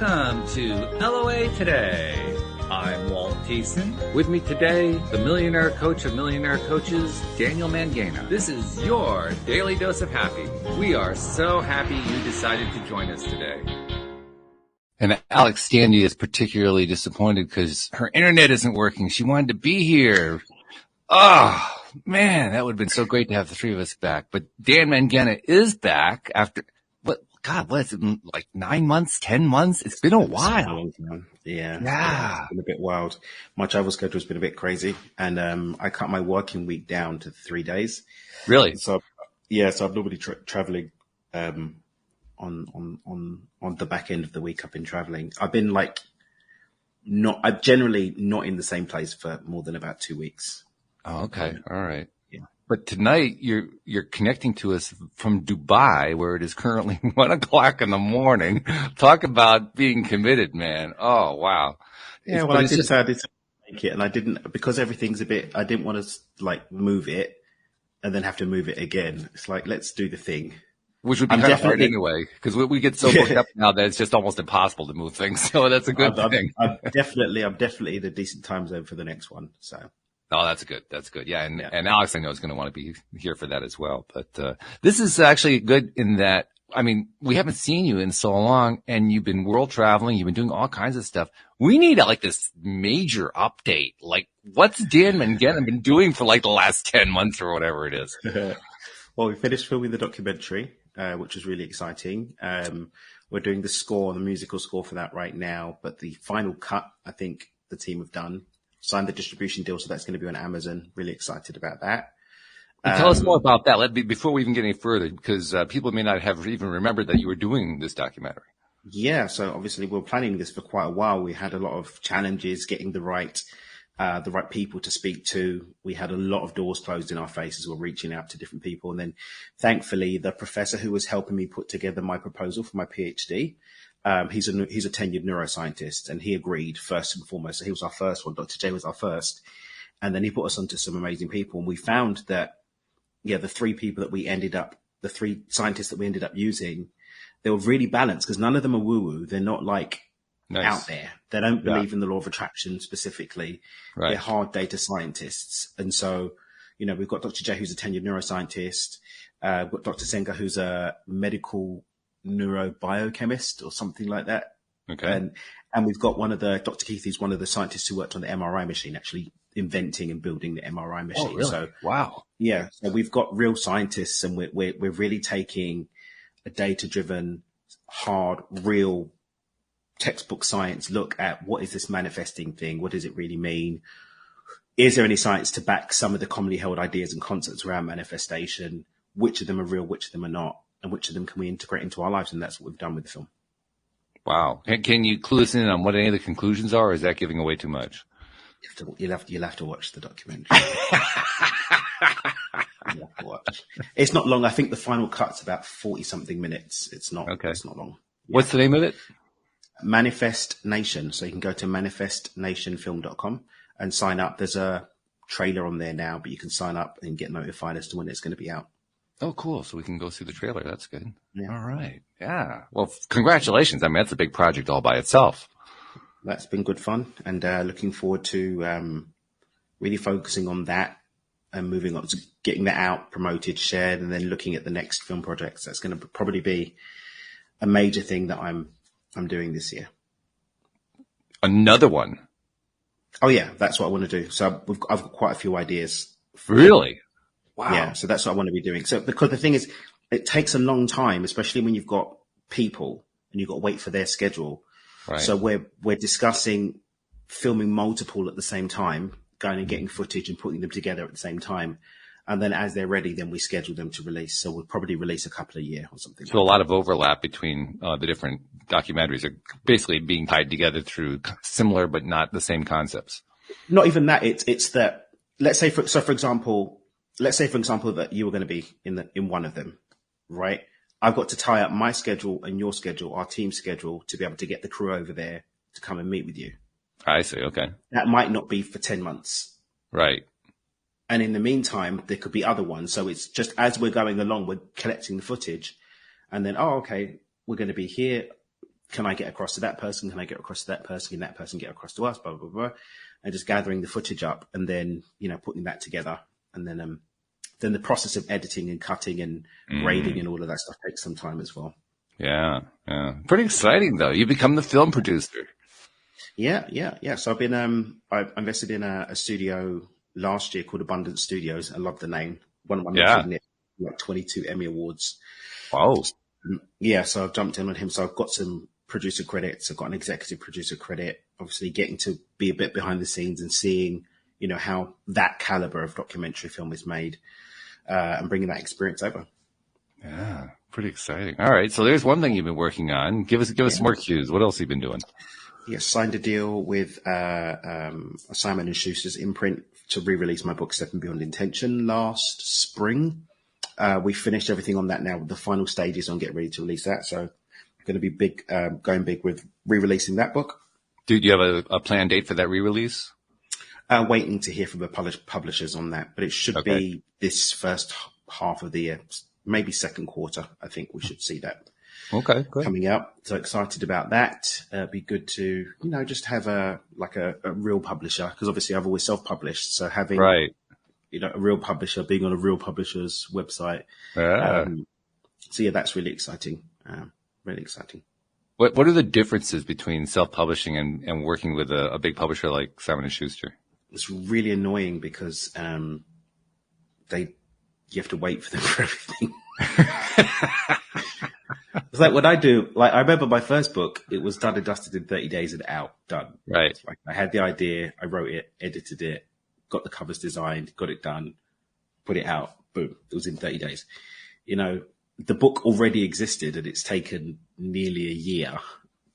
Welcome to LOA Today. I'm Walt Thiessen. With me today, the millionaire coach of millionaire coaches, Daniel Mangena. This is your daily dose of happy. We are so happy you decided to join us today. And Alex Standy is particularly disappointed because her internet isn't working. She wanted to be here. Oh, man, that would have been so great to have the three of us back. But Dan Mangena is back after, what is it, like 9 months, 10 months? It's been a while. Yeah. It's been a bit wild. My travel schedule's been a bit crazy. And I cut my working week down to 3 days. Really? So I'm normally traveling on the back end of the week. I've been traveling. I've been I'm generally not in the same place for more than about 2 weeks. Oh, okay. All right. Yeah. But tonight you're connecting to us from Dubai, where it is currently 1 o'clock in the morning. Talk about being committed, man. Oh, wow. Yeah. Well, I did say I did make it, and I didn't, because everything's I didn't want to move it and then have to move it again. It's like, let's do the thing. Which would be kind of hard anyway, because we get so booked up now that it's just almost impossible to move things. So that's a good thing. I'm definitely in a decent time zone for the next one. So. Oh, that's good. That's good. Yeah. And Alex, I know, is going to want to be here for that as well. But, this is actually good in that, I mean, we haven't seen you in so long, and you've been world traveling. You've been doing all kinds of stuff. We need this major update. What's Dan Mangena been doing for the last 10 months or whatever it is? Well, we finished filming the documentary, which was really exciting. We're doing the musical score for that right now, but the final cut, I think the team have done. Signed the distribution deal, so that's going to be on Amazon. Really excited about that. Tell us more about that. Before we even get any further, because people may not have even remembered that you were doing this documentary. Yeah, so obviously we were planning this for quite a while. We had a lot of challenges getting the right people to speak to. We had a lot of doors closed in our faces. We're reaching out to different people, and then thankfully the professor who was helping me put together my proposal for my PhD. He's a tenured neuroscientist, and he agreed first and foremost. So he was our first one. Dr. J was our first. And then he put us onto some amazing people. And we found that, the three scientists that we ended up using, they were really balanced because none of them are woo-woo. They're not nice. Out there. They don't believe in the law of attraction specifically. Right. They're hard data scientists. And so, we've got Dr. J, who's a tenured neuroscientist. We've got Dr. Senga, who's a medical neurobiochemist or something like that. Okay. And we've got Dr. Keith, who's one of the scientists who worked on the MRI machine, actually inventing and building the MRI machine. Oh, really? So, wow. Yeah. So we've got real scientists, and we're really taking a data-driven, hard, real textbook science look at what is this manifesting thing? What does it really mean? Is there any science to back some of the commonly held ideas and concepts around manifestation? Which of them are real? Which of them are not? And which of them can we integrate into our lives? And that's what we've done with the film. Wow. Can you clue us in on what any of the conclusions are, or is that giving away too much? You'll have to watch the documentary. You'll have to watch. It's not long. I think the final cut's about 40-something minutes. It's not long. Yeah. What's the name of it? Manifest Nation. So you can go to manifestnationfilm.com and sign up. There's a trailer on there now, but you can sign up and get notified as to when it's going to be out. Oh, cool. So we can go see the trailer. That's good. Yeah. All right. Yeah. Well, congratulations. I mean, that's a big project all by itself. That's been good fun, and looking forward to really focusing on that and moving on to getting that out, promoted, shared, and then looking at the next film projects. That's going to probably be a major thing that I'm doing this year. Another one. Oh yeah, that's what I want to do. So I've got quite a few ideas. Really? Wow. Yeah, so that's what I want to be doing. So because the thing is, it takes a long time, especially when you've got people and you've got to wait for their schedule. Right. So we're discussing filming multiple at the same time, going and getting footage and putting them together at the same time. And then as they're ready, then we schedule them to release. So we'll probably release a couple a year or something. So a lot of overlap between the different documentaries are basically being tied together through similar but not the same concepts. Not even that. It's that, let's say for example that you were going to be in one of them, right? I've got to tie up my schedule and your schedule, our team's schedule, to be able to get the crew over there to come and meet with you. I see. Okay. That might not be for 10 months. Right. And in the meantime, there could be other ones. So it's just as we're going along, we're collecting the footage, and then, we're going to be here. can I get across to that person? Can I get across to that person? Can that person get across to us? Blah, blah, blah. And just gathering the footage up and then, putting that together. And then the process of editing and cutting and grading and all of that stuff takes some time as well. Yeah. Pretty exciting though. You become the film producer. Yeah. So I invested in a studio last year called Abundant Studios. I love the name. One of my favorite, like 22 Emmy Awards. Wow. Yeah. So I've jumped in on him. So I've got some producer credits. I've got an executive producer credit, obviously getting to be a bit behind the scenes and seeing, how that caliber of documentary film is made, and bringing that experience over. Yeah. Pretty exciting. All right. So there's one thing you've been working on. Give us some more cues. What else have you been doing? Yes, signed a deal with Simon & Schuster's imprint to re-release my book, Step Beyond Intention, last spring. We finished everything on that now. The final stages on getting ready to release that. So I'm going to be big, going big with re-releasing that book. Do you have a planned date for that re-release? Waiting to hear from the publishers on that, but it should be this first half of the year, maybe second quarter. I think we should see that. Okay, good. Coming up. So excited about that. It'd be good to, just have a real publisher, because obviously I've always self-published. So having, a real publisher, being on a real publisher's website. So yeah, that's really exciting. Really exciting. What are the differences between self-publishing and working with a big publisher like Simon & Schuster? It's really annoying because, you have to wait for them for everything. It's like what I do, I remember my first book, it was done and dusted in 30 days and out, done. Right. Like I had the idea, I wrote it, edited it, got the covers designed, got it done, put it out, boom, it was in 30 days. The book already existed and it's taken nearly a year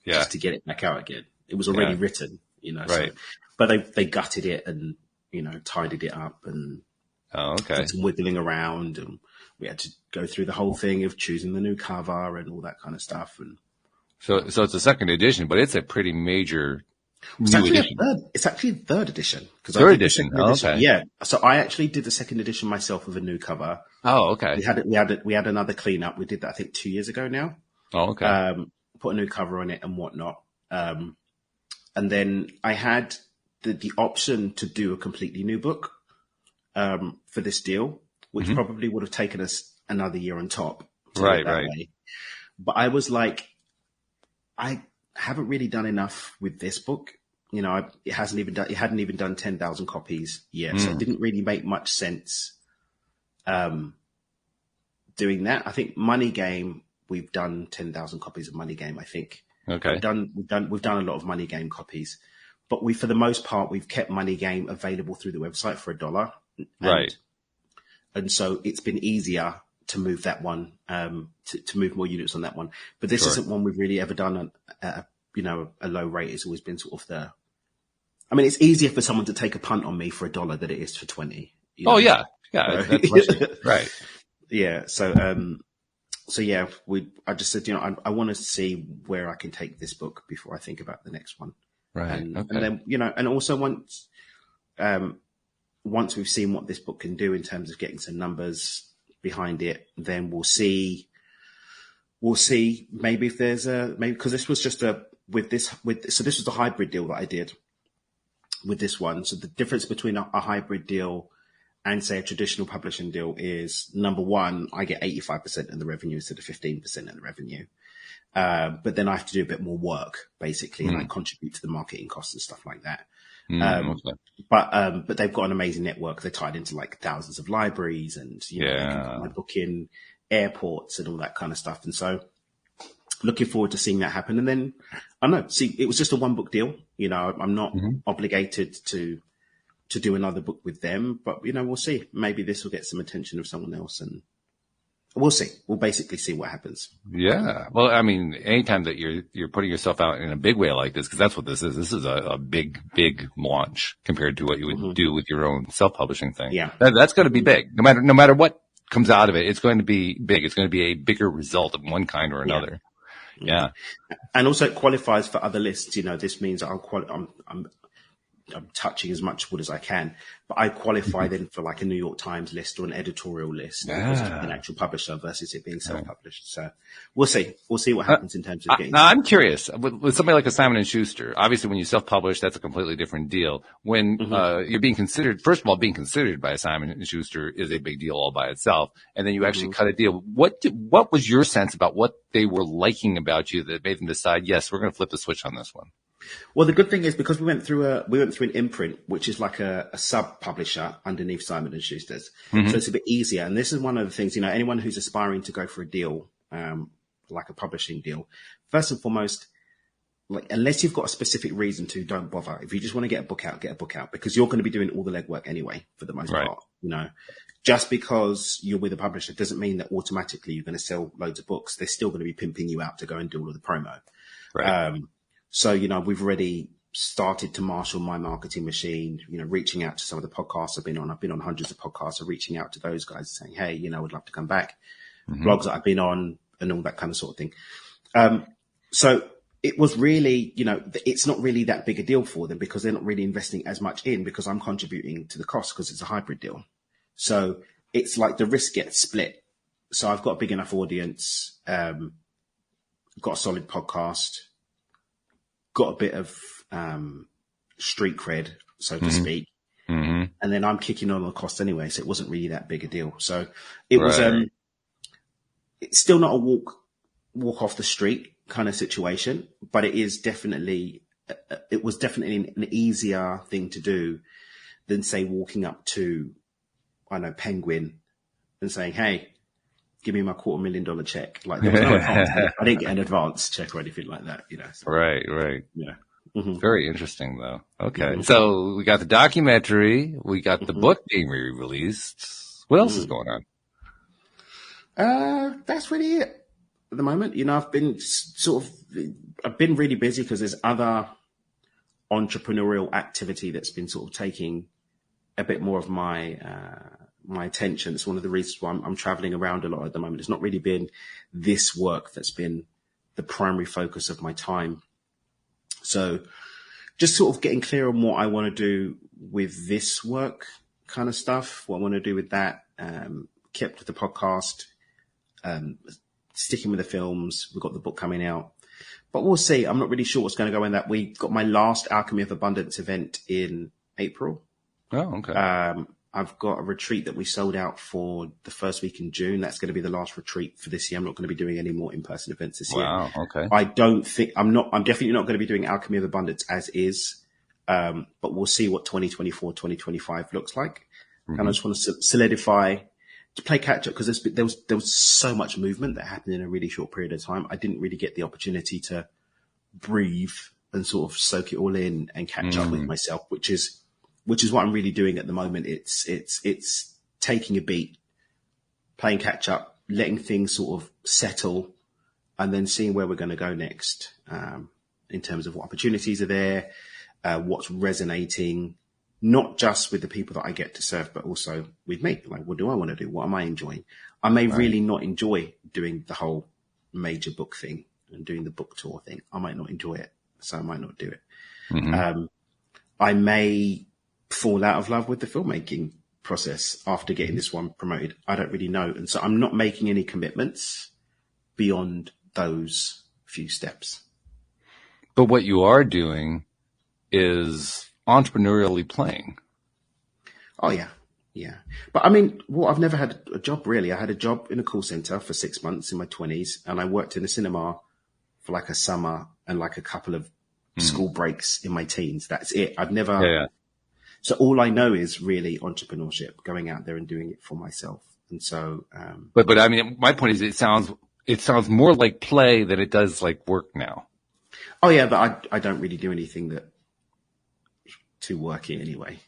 just to get it back out again. It was already written, Right. So, but they gutted it and, tidied it up and did some wiggling around, and we had to go through the whole thing of choosing the new cover and all that kind of stuff. And so it's a second edition, but it's a pretty major new edition. It's actually a third edition. Third edition. Yeah. So I actually did the second edition myself with a new cover. Oh, okay. We had another cleanup. We did that, I think, 2 years ago now. Oh, okay. Put a new cover on it and whatnot. And then I had the option to do a completely new book, for this deal, which probably would have taken us another year on top. Right. Way. But I was like, I haven't really done enough with this book. It hadn't even done 10,000 copies yet. So it didn't really make much sense, doing that. I think Money Game, we've done 10,000 copies of Money Game, I think. Okay. We've done a lot of Money Game copies, but for the most part, we've kept Money Game available through the website for $1. Right. And so it's been easier to move that one, to move more units on that one. But this isn't one we've really ever done at a low rate. It's always been sort of it's easier for someone to take a punt on me for $1 than it is for 20. Yeah. That's right. Yeah. So yeah, I just said, I want to see where I can take this book before I think about the next one. Right. And then, and also once we've seen what this book can do in terms of getting some numbers behind it, then we'll see maybe if there's because this was just so this was the hybrid deal that I did with this one. So the difference between a hybrid deal and say a traditional publishing deal is, number one, I get 85% of the revenue instead of 15% of the revenue. But then I have to do a bit more work basically, and I contribute to the marketing costs and stuff like that. But they've got an amazing network. They're tied into like thousands of libraries, and they can put my book in airports and all that kind of stuff. And so looking forward to seeing that happen. And then I don't know, it was just a one book deal. I'm not obligated to do another book with them, but we'll see. Maybe this will get some attention of someone else, and we'll see. We'll basically see what happens. Yeah. Well, anytime that you're putting yourself out in a big way like this, because that's what this is. This is a big launch compared to what you would do with your own self-publishing thing. Yeah. That's going to be big. No matter what comes out of it, it's going to be big. It's going to be a bigger result of one kind or another. Yeah. And also it qualifies for other lists. This means I'm I'm touching as much wood as I can, but I qualify then for like a New York Times list or an editorial list because it's an actual publisher versus it being self-published. So we'll see. We'll see what happens in terms of getting. Now, I'm curious with somebody like a Simon and Schuster. Obviously, when you self-publish, that's a completely different deal. When you're being considered, first of all, being considered by a Simon and Schuster is a big deal all by itself, and then you actually cut a deal. What was your sense about what they were liking about you that made them decide, yes, we're going to flip the switch on this one? Well, the good thing is because we went through an imprint, which is like a sub publisher underneath Simon and Schuster's, so it's a bit easier. And this is one of the things, anyone who's aspiring to go for a deal, like a publishing deal, first and foremost, like unless you've got a specific reason to, don't bother. If you just want to get a book out because you're going to be doing all the legwork anyway for the most part. Just because you're with a publisher doesn't mean that automatically you're going to sell loads of books. They're still going to be pimping you out to go and do all of the promo. Right. So, we've already started to marshal my marketing machine, reaching out to some of the podcasts I've been on. I've been on hundreds of podcasts, so reaching out to those guys saying, hey, I would love to come back. Blogs that I've been on and all that kind of sort of thing. So it was really, it's not really that big a deal for them because they're not really investing as much in because I'm contributing to the cost because it's a hybrid deal. So it's like the risk gets split. So I've got a big enough audience, got a solid podcast, got a bit of street cred, so to speak. And then I'm kicking on the cost anyway, so it wasn't really that big a deal. So it was it's still not a walk off the street kind of situation, but it was definitely an easier thing to do than say walking up to, I don't know, Penguin and saying, hey, give me my $250,000 check. Like there was no advance. I didn't get an advance check or anything like that, So, right. Yeah. Very interesting though. Okay. So we got the documentary, we got the book being re-released. What else is going on? That's really it at the moment. I've been really busy because there's other entrepreneurial activity that's been sort of taking a bit more of my attention. It's one of the reasons why I'm traveling around a lot at the moment. It's not really been this work that's been the primary focus of my time. So just sort of getting clear on what I want to do with this work kind of stuff, what I want to do with that, kept with the podcast, sticking with the films. We've got the book coming out, but we'll see. I'm not really sure what's going to go in that. We got my last Alchemy of Abundance event in April. Oh, okay. I've got a retreat that we sold out for the first week in June. That's going to be the last retreat for this year. I'm not going to be doing any more in-person events this year. Wow. Okay. I'm definitely not going to be doing Alchemy of Abundance as is. But we'll see what 2024, 2025 looks like. And I just want to solidify, to play catch up because there was so much movement that happened in a really short period of time. I didn't really get the opportunity to breathe and sort of soak it all in and catch up with myself, which is what I'm really doing at the moment. It's taking a beat, playing catch up, letting things sort of settle, and then seeing where we're going to go next, in terms of what opportunities are there, what's resonating, not just with the people that I get to serve, but also with me. Like, what do I want to do? What am I enjoying? I may really not enjoy doing the whole major book thing and doing the book tour thing. I might not enjoy it, so I might not do it. I may fall out of love with the filmmaking process after getting this one promoted. I don't really know. And so I'm not making any commitments beyond those few steps. But what you are doing is entrepreneurially playing. Oh, yeah. Yeah. But I mean, I've never had a job really. I had a job in a call center for 6 months in my 20s, and I worked in a cinema for like a summer and like a couple of school breaks in my teens. That's it. I've never... Yeah. So all I know is really entrepreneurship, going out there and doing it for myself. And so, but I mean, my point is, it sounds more like play than it does like work now. Oh yeah, but I don't really do anything that too worky anyway.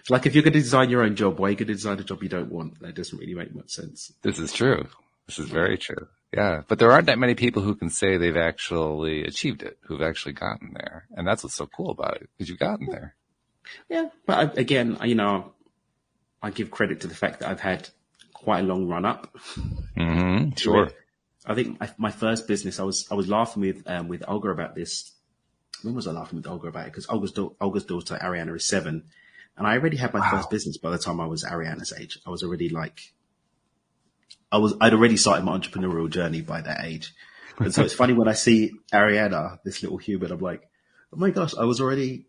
Like if you're going to design your own job, why are you going to design a job you don't want? That doesn't really make much sense. This is true. This is very true. Yeah. But there aren't that many people who can say they've actually achieved it, who've actually gotten there. And that's what's so cool about it, because you've gotten there. Yeah. But again, I give credit to the fact that I've had quite a long run up. Sure. I think my first business, I was laughing with Olga about this. when was I laughing with Olga about it? Because Olga's daughter, Ariana, is 7. And I already had my first business by the time I was Ariana's age. I was already I'd already started my entrepreneurial journey by that age. And so it's funny when I see Ariana, this little human, I'm like, oh my gosh, I was already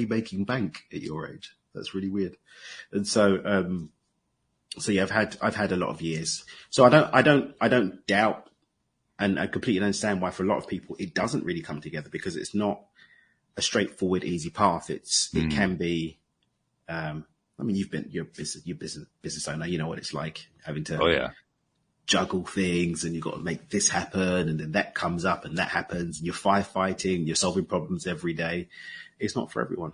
making bank at your age. That's really weird. And so, so yeah, I've had a lot of years. So I don't doubt, and I completely understand why for a lot of people it doesn't really come together, because it's not a straightforward, easy path. It can be. I mean, you're a business owner. You know what it's like having to juggle things, and you've got to make this happen, and then that comes up and that happens, and you're firefighting, you're solving problems every day. It's not for everyone.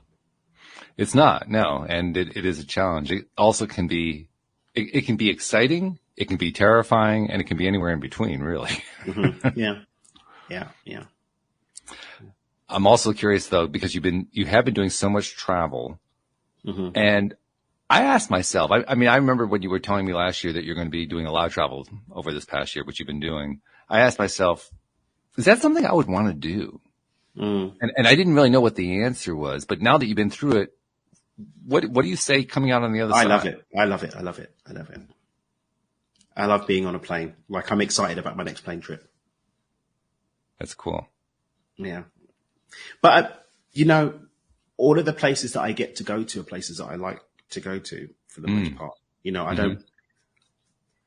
It's not, no, and it is a challenge. It also can be. It can be exciting, it can be terrifying, and it can be anywhere in between, really. Mm-hmm. Yeah. I'm also curious though, because you have been doing so much travel, and I asked myself. I mean, I remember when you were telling me last year that you're going to be doing a lot of travel over this past year, which you've been doing. I asked myself, is that something I would want to do? And I didn't really know what the answer was, but now that you've been through it, what do you say coming out on the other side? I love it. I love being on a plane. Like, I'm excited about my next plane trip. That's cool. Yeah. But, all of the places that I get to go to are places that I like to go to for the most part. I don't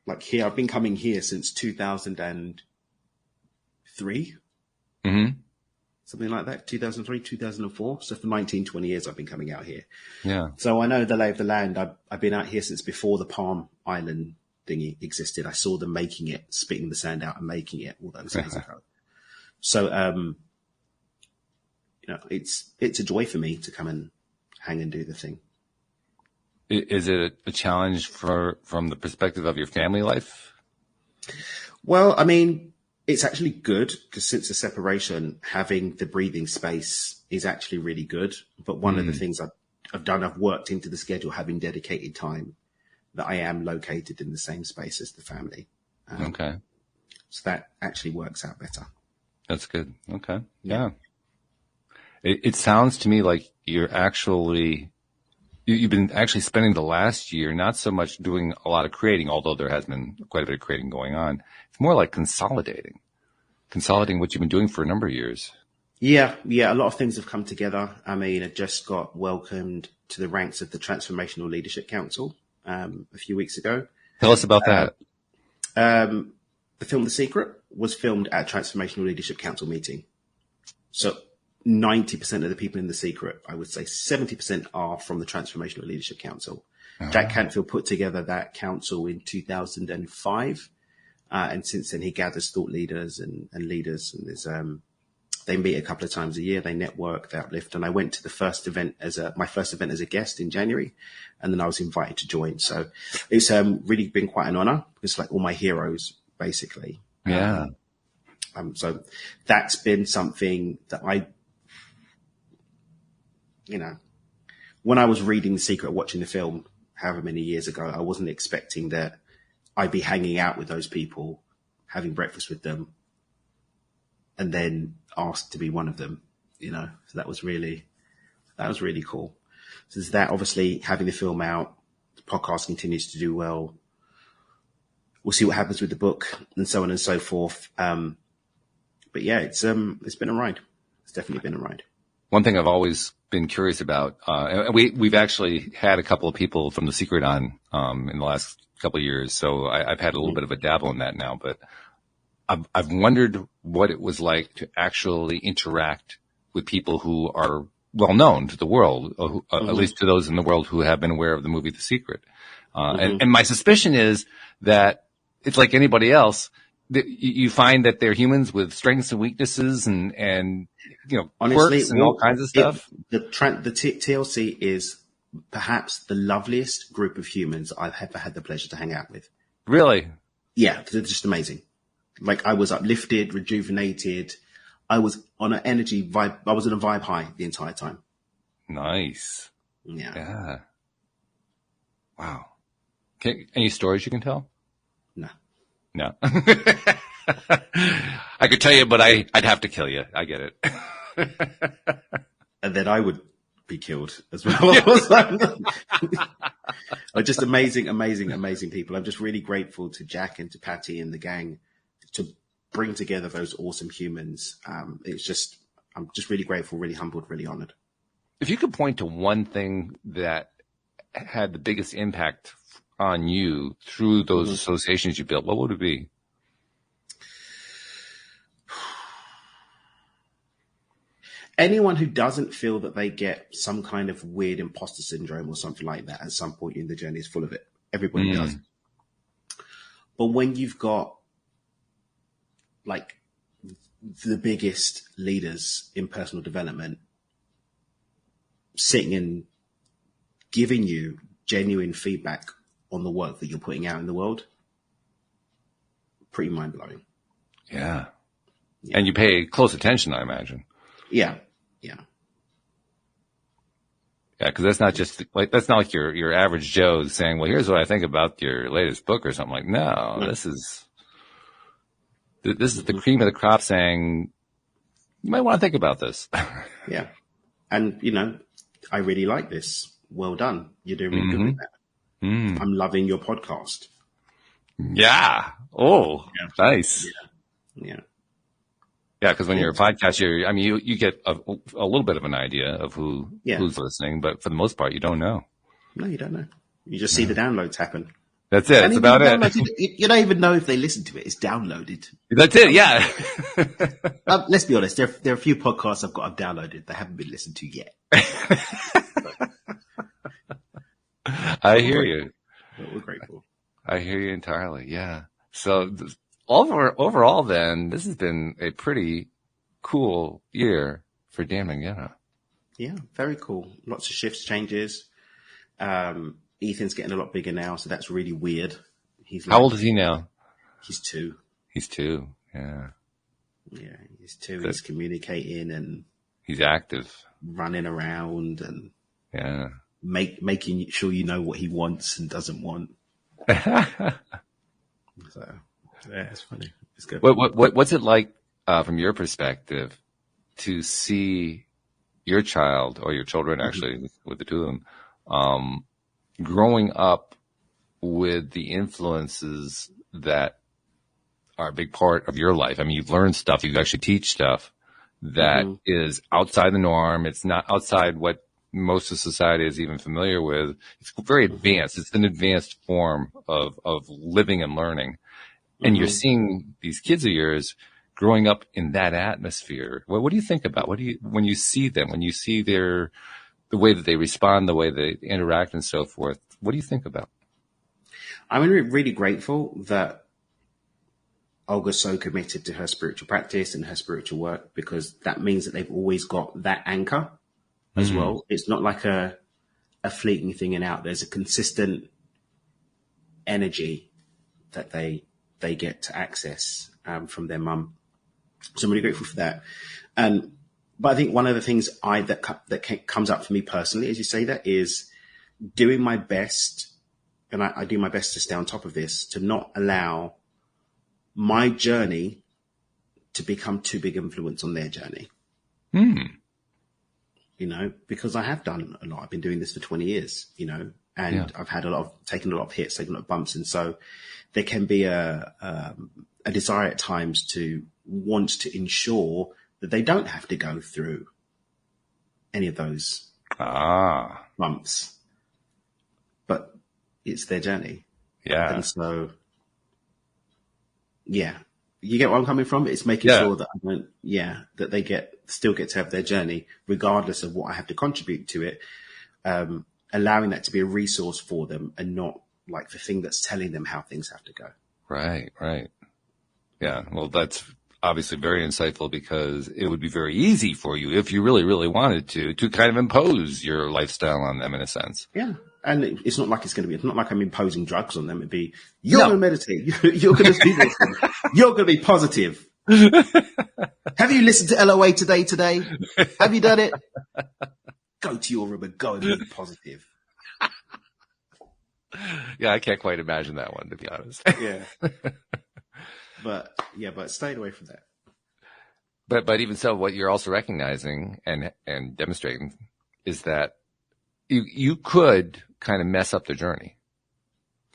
like here. I've been coming here since 2003. Something like that, 2003, 2004. So for 19, 20 years, I've been coming out here. Yeah. So I know the lay of the land. I've been out here since before the Palm Island thingy existed. I saw them making it, spitting the sand out and making it all those years ago. So, it's a joy for me to come and hang and do the thing. Is it a challenge from the perspective of your family life? Well, I mean, it's actually good, because since the separation, having the breathing space is actually really good. But one of the things I've done, I've worked into the schedule, having dedicated time that I am located in the same space as the family. Okay. So that actually works out better. That's good. Okay. Yeah. It sounds to me like you've been actually spending the last year not so much doing a lot of creating, although there has been quite a bit of creating going on. It's more like consolidating what you've been doing for a number of years. Yeah. A lot of things have come together. I mean, I just got welcomed to the ranks of the Transformational Leadership Council a few weeks ago. Tell us about that. The film The Secret was filmed at a Transformational Leadership Council meeting. So 90% of the people in The Secret, I would say 70%, are from the Transformational Leadership Council. Jack Canfield put together that council in 2005. And since then, he gathers thought leaders and leaders. And they meet a couple of times a year. They network, they uplift. And I went to the first event my first event as a guest in January. And then I was invited to join. So it's really been quite an honor. It's like all my heroes, basically. Yeah. So that's been something that when I was reading The Secret, watching the film, however many years ago, I wasn't expecting that I'd be hanging out with those people, having breakfast with them, and then asked to be one of them, So that was really cool. So there's that, obviously, having the film out, the podcast continues to do well. We'll see what happens with the book and so on and so forth. But yeah, it's been a ride. It's definitely been a ride. One thing I've always been curious about, and we've actually had a couple of people from The Secret on in the last couple of years, so I've had a little bit of a dabble in that now. But I've wondered what it was like to actually interact with people who are well known to the world, at least to those in the world who have been aware of the movie The Secret. And my suspicion is that it's like anybody else. You find that they're humans with strengths and weaknesses and honestly, quirks and all kinds of stuff. The TLC is perhaps the loveliest group of humans I've ever had the pleasure to hang out with. Really? Yeah, they're just amazing. Like, I was uplifted, rejuvenated. I was on an energy vibe. I was on a vibe high the entire time. Nice. Yeah. Wow. Any stories you can tell? No. I could tell you, but I'd have to kill you. I get it. And then I would be killed as well. Are just amazing, amazing, amazing people. I'm just really grateful to Jack and to Patty and the gang to bring together those awesome humans. I'm just really grateful, really humbled, really honored. If you could point to one thing that had the biggest impact on you through those associations you built, what would it be? Anyone who doesn't feel that they get some kind of weird imposter syndrome or something like that at some point in the journey is full of it. Everybody does. But when you've got like the biggest leaders in personal development sitting and giving you genuine feedback on the work that you're putting out in the world, pretty mind-blowing. Yeah. And you pay close attention, I imagine. Yeah. Yeah, because that's not just like, that's not like your average Joe saying, well, here's what I think about your latest book or something. Like, no, this is the cream of the crop saying, you might want to think about this. Yeah. And, I really like this. Well done. You're doing really good with that. I'm loving your podcast. Yeah. Oh, nice. Yeah. Yeah, because when you're a podcaster, you get a little bit of an idea of who's listening, but for the most part, you don't know. No, you don't know. You just see the downloads happen. That's it. That's about it. You don't even know if they listen to it. It's downloaded. That's it. Yeah. Let's be honest. There are a few podcasts I've downloaded that haven't been listened to yet. I hear you. But we're grateful. I hear you entirely. Yeah. So overall, then, this has been a pretty cool year for Dan Mangena. Yeah, very cool. Lots of shifts, changes. Ethan's getting a lot bigger now, so that's really weird. How old is he now? He's 2. He's 2. Yeah. Yeah, he's 2. He's communicating and he's active, running around and making sure you know what he wants and doesn't want. So yeah, it's funny. It's good. What's it like from your perspective to see your child or your children actually with the two of them growing up with the influences that are a big part of your life? I mean, you've learned stuff, you actually teach stuff that is outside the norm. It's not outside what most of society is even familiar with. It's very advanced. It's an advanced form of living and learning. And you're seeing these kids of yours growing up in that atmosphere. What do you think about? When you see them, when you see the way that they respond, the way they interact and so forth, what do you think about? I'm really grateful that Olga's so committed to her spiritual practice and her spiritual work, because that means that they've always got that anchor as well. It's not like a fleeting thing and out. There's a consistent energy that they get to access from their mum. So I'm really grateful for that. But I think one of the things that comes up for me personally, as you say that, is doing my best, and I do my best to stay on top of this, to not allow my journey to become too big influence on their journey. Because I have done a lot. I've been doing this for 20 years, and I've had taken a lot of hits, taken a lot of bumps. And so there can be a desire at times to want to ensure that they don't have to go through any of those bumps, but it's their journey. Yeah. And so, yeah, you get where I'm coming from? It's making sure that that they still get to have their journey, regardless of what I have to contribute to it, allowing that to be a resource for them and not like the thing that's telling them how things have to go. Right. Yeah. Well, that's obviously very insightful, because it would be very easy for you, if you really, really wanted to kind of impose your lifestyle on them in a sense. Yeah. And it's not like it's not like I'm imposing drugs on them. It'd be, you're going to meditate. You're going to do this. You're going to be positive. Have you listened to LOA today? Have you done it? Go to your room and go and be positive. Yeah, I can't quite imagine that one, to be honest. Yeah. But staying away from that. But even so, what you're also recognizing and demonstrating is that you could kind of mess up the journey,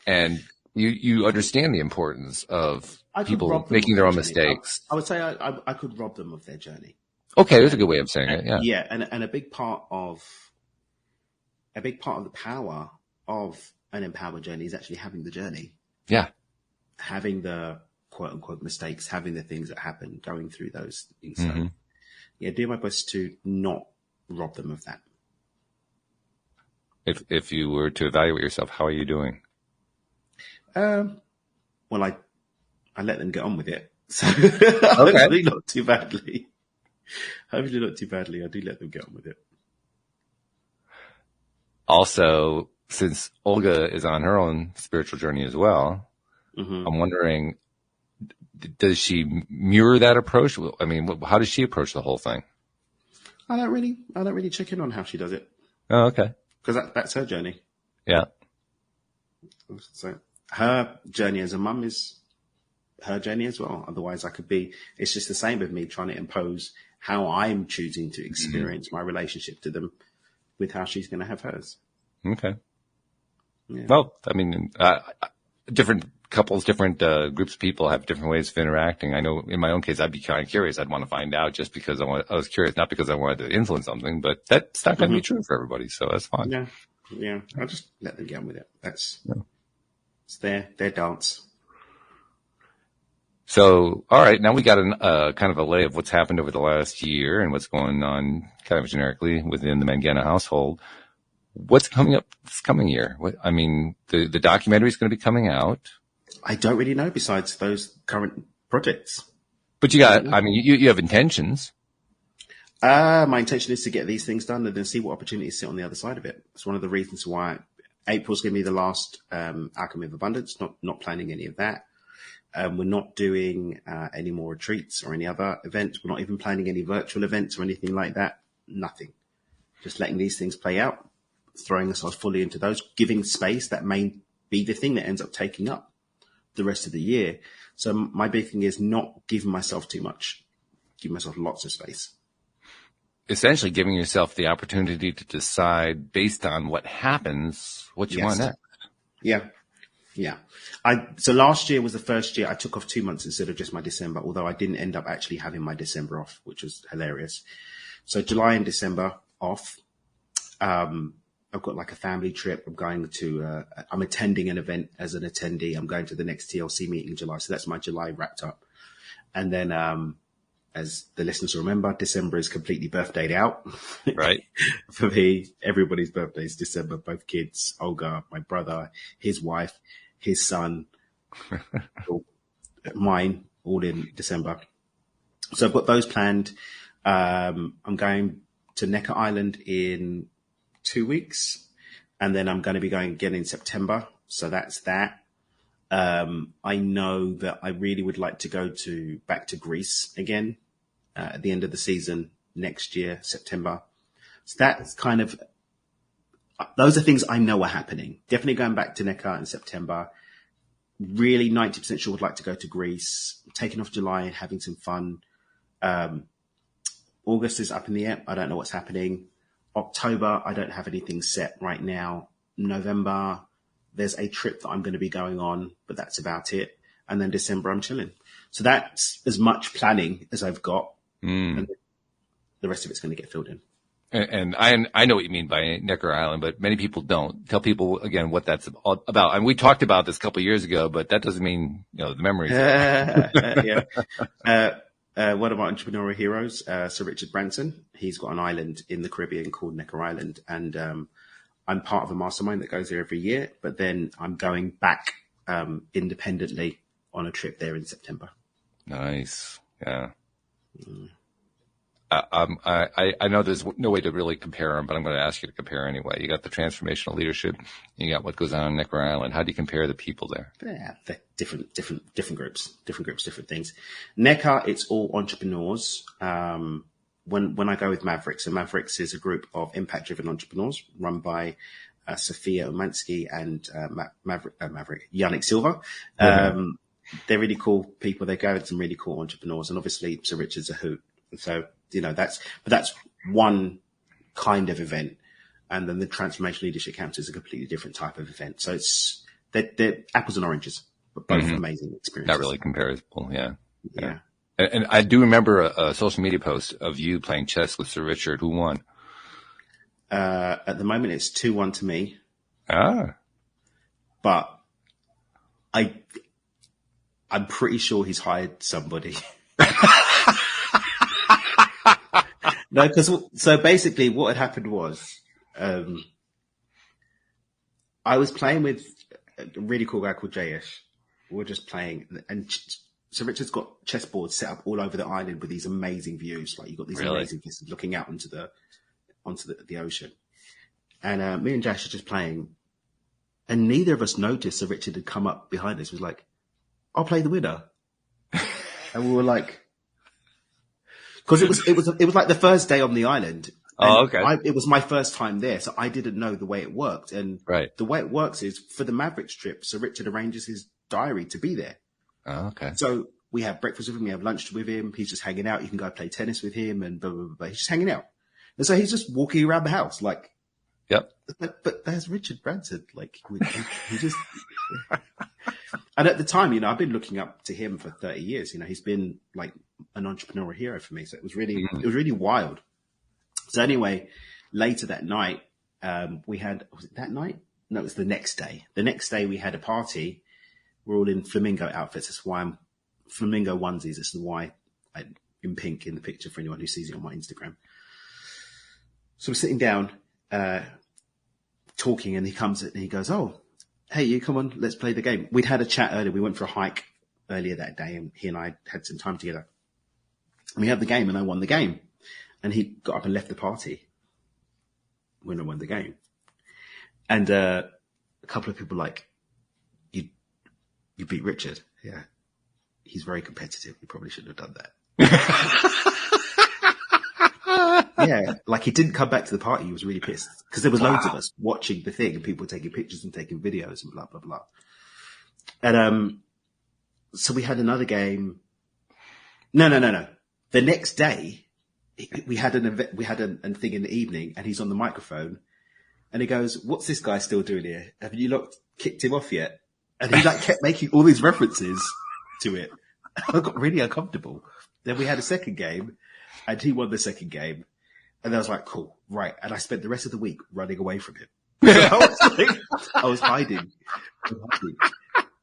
and you understand the importance of people making their own mistakes. I would say I could rob them of their journey. Okay, that's a good way of saying it. Yeah. Yeah, and a big part of the power of an empowered journey is actually having the journey. Yeah. Having the quote unquote mistakes, having the things that happen, going through those things. Mm-hmm. So yeah, do my best to not rob them of that. If you were to evaluate yourself, how are you doing? Well, I let them get on with it. So hopefully not too badly. Hopefully not too badly. I do let them get on with it. Also, since Olga is on her own spiritual journey as well, I'm wondering, does she mirror that approach? I mean, how does she approach the whole thing? I don't really check in on how she does it. Oh, okay. Because that's her journey. Yeah. So her journey as a mum is her journey as well. Otherwise it's just the same with me trying to impose how I'm choosing to experience my relationship to them with how she's going to have hers. Okay. Yeah. Well, I mean, different couples, different groups of people have different ways of interacting. I know in my own case, I'd be kind of curious. I'd want to find out just because I was curious, not because I wanted to influence something, but that's not going to be true for everybody. So that's fine. Yeah. Yeah. I'll just let them get on with it. It's their dance. So, all right, now we got a kind of a lay of what's happened over the last year and what's going on kind of generically within the Mangena household. What's coming up this coming year? The documentary is going to be coming out. I don't really know besides those current projects. But you have intentions. My intention is to get these things done and then see what opportunities sit on the other side of it. It's one of the reasons why April's going to be the last Alchemy of Abundance, not planning any of that. We're not doing any more retreats or any other events. We're not even planning any virtual events or anything like that. Nothing. Just letting these things play out, throwing ourselves fully into those, giving space. That may be the thing that ends up taking up the rest of the year. So my big thing is not giving myself too much, giving myself lots of space. Essentially giving yourself the opportunity to decide based on what happens, what you want next. Yeah. Yeah. So last year was the first year I took off 2 months instead of just my December, although I didn't end up actually having my December off, which was hilarious. So July and December off. I've got like a family trip. I'm going to, I'm attending an event as an attendee. I'm going to the next TLC meeting in July. So that's my July wrapped up. And then, as the listeners remember, December is completely birthdayed out. Right. For me, everybody's birthday is December, both kids, Olga, my brother, his wife, his son, mine, all in December. So I've got those planned. I'm going to Necker Island in 2 weeks, and then I'm going to be going again in September. So that's that. I know that I really would like to go back to Greece again at the end of the season next year, September. So that's kind of, those are things I know are happening. Definitely going back to Necker in September. Really 90% sure would like to go to Greece. Taking off July and having some fun. August is up in the air. I don't know what's happening. October, I don't have anything set right now. November, there's a trip that I'm going to be going on, but that's about it. And then December, I'm chilling. So that's as much planning as I've got. And the rest of it's going to get filled in. And I know what you mean by Necker Island, but many people don't. Tell people again what that's about. And we talked about this a couple of years ago, but that doesn't mean, the memories. Yeah. One of our entrepreneurial heroes, Sir Richard Branson, he's got an island in the Caribbean called Necker Island. And I'm part of a mastermind that goes there every year, but then I'm going back independently on a trip there in September. Nice. Yeah. I know there's no way to really compare them, but I'm going to ask you to compare anyway. You got the transformational leadership. You got what goes on in Necker Island. How do you compare the people there? Yeah, they're different groups, different things. Necker, it's all entrepreneurs. When I go with Mavericks, and Mavericks is a group of impact-driven entrepreneurs run by Sophia Umansky and Maverick Yannick Silva. They're really cool people. They go with some really cool entrepreneurs, and obviously Sir Richard's a hoot. So, that's one kind of event. And then the transformation leadership camps is a completely different type of event. So they're apples and oranges, but both amazing experiences. Not really comparable. Yeah. Yeah. And I do remember a social media post of you playing chess with Sir Richard. Who won? At the moment, it's 2-1 to me. Ah. But I'm pretty sure he's hired somebody. No, so basically what had happened was, I was playing with a really cool guy called Jayesh. We were just playing, and so Richard's got chessboards set up all over the island with these amazing views. Like, you've got these amazing vistas looking out onto the ocean. And me and Jash are just playing, and neither of us noticed Sir Richard had come up behind us. Was like, "I'll play the winner," and we were like, because it was like the first day on the island. Oh, okay. It was my first time there, so I didn't know the way it worked. And the way it works is, for the Mavericks trip, Sir Richard arranges his diary to be there. Oh, okay. So we have breakfast with him, we have lunch with him. He's just hanging out. You can go play tennis with him, and blah, blah, blah, blah. He's just hanging out. And so he's just walking around the house, like, yep. But there's Richard Branson. Like, he just. And at the time, I've been looking up to him for 30 years. He's been like an entrepreneurial hero for me. So it was really wild. So anyway, later that night, was it that night? No, it was the next day. The next day we had a party. We're all in flamingo outfits. That's why I'm flamingo onesies. That's why I'm in pink in the picture for anyone who sees it on my Instagram. So we're sitting down, talking, and he comes in and he goes, "Oh, hey, you come on, let's play the game." We'd had a chat earlier. We went for a hike earlier that day, and he and I had some time together. And we had the game, and I won the game. And he got up and left the party when I won the game. And a couple of people like, you beat Richard. Yeah. He's very competitive. You probably shouldn't have done that. Yeah. Like, he didn't come back to the party. He was really pissed. Because there was loads of us watching the thing, and people taking pictures and taking videos and blah, blah, blah. And so we had another game. No. The next day, we had an event, we had a thing in the evening, and he's on the microphone, and he goes, "What's this guy still doing here? Have you kicked him off yet?" And he kept making all these references to it. I got really uncomfortable. Then we had a second game, and he won the second game, and I was like, "Cool, right." And I spent the rest of the week running away from him. I was hiding.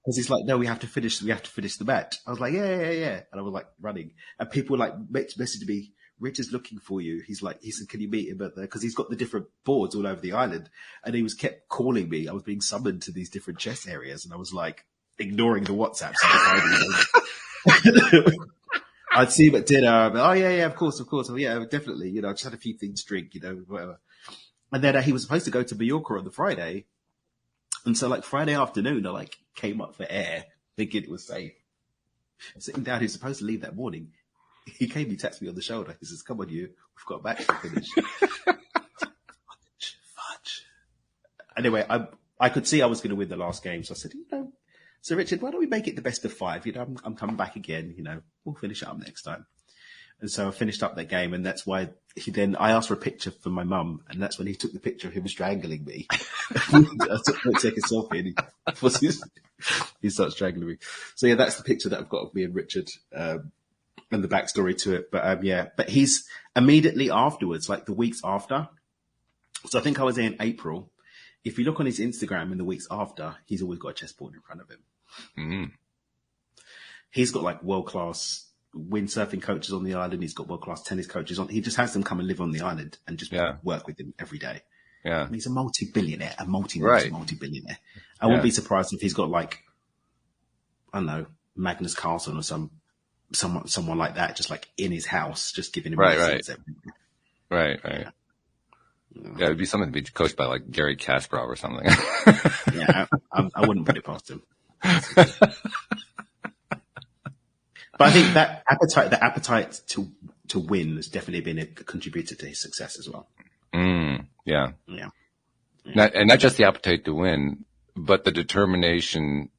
Because he's like, "No, we have to finish the match." I was like, yeah. And I was like running, and people were like messaging me, "Richard's looking for you." He said, "Can you meet him at the," because he's got the different boards all over the island, and he kept calling me. I was being summoned to these different chess areas, and I was like ignoring the WhatsApps. I'd see him at dinner. Oh yeah, of course. Oh, yeah, definitely. I just had a few things to drink, whatever. And then he was supposed to go to Mallorca on the Friday. And so Friday afternoon, I came up for air thinking it was safe. Sitting down, he was supposed to leave that morning. He came, he tapped me on the shoulder. He says, "Come on, we've got a match to finish." Fudge. Anyway, I could see I was going to win the last game. So I said, "So Richard, why don't we make it the best of 5? I'm coming back again. We'll finish it up next time." And so I finished up that game, and that's why I asked for a picture for my mum, and that's when he took the picture of him strangling me. I took a selfie, and he starts strangling me. So yeah, that's the picture that I've got of me and Richard, and the backstory to it. But but he's immediately afterwards, the weeks after. So I think I was there in April. If you look on his Instagram in the weeks after, he's always got a chessboard in front of him. Mm. He's got world-class windsurfing coaches on the island. He's got world-class tennis coaches on. He just has them come and live on the island and just work with him every day. Yeah. And he's a multi-billionaire, multi-billionaire. I wouldn't be surprised if he's got I don't know, Magnus Carlsen or someone like that, just in his house, just giving him lessons every day. Right. Yeah, it'd be something to be coached by Gary Kasparov or something. Yeah, I wouldn't put it past him. But I think that appetite to win has definitely been a contributor to his success as well. Yeah. Not just the appetite to win, but the determination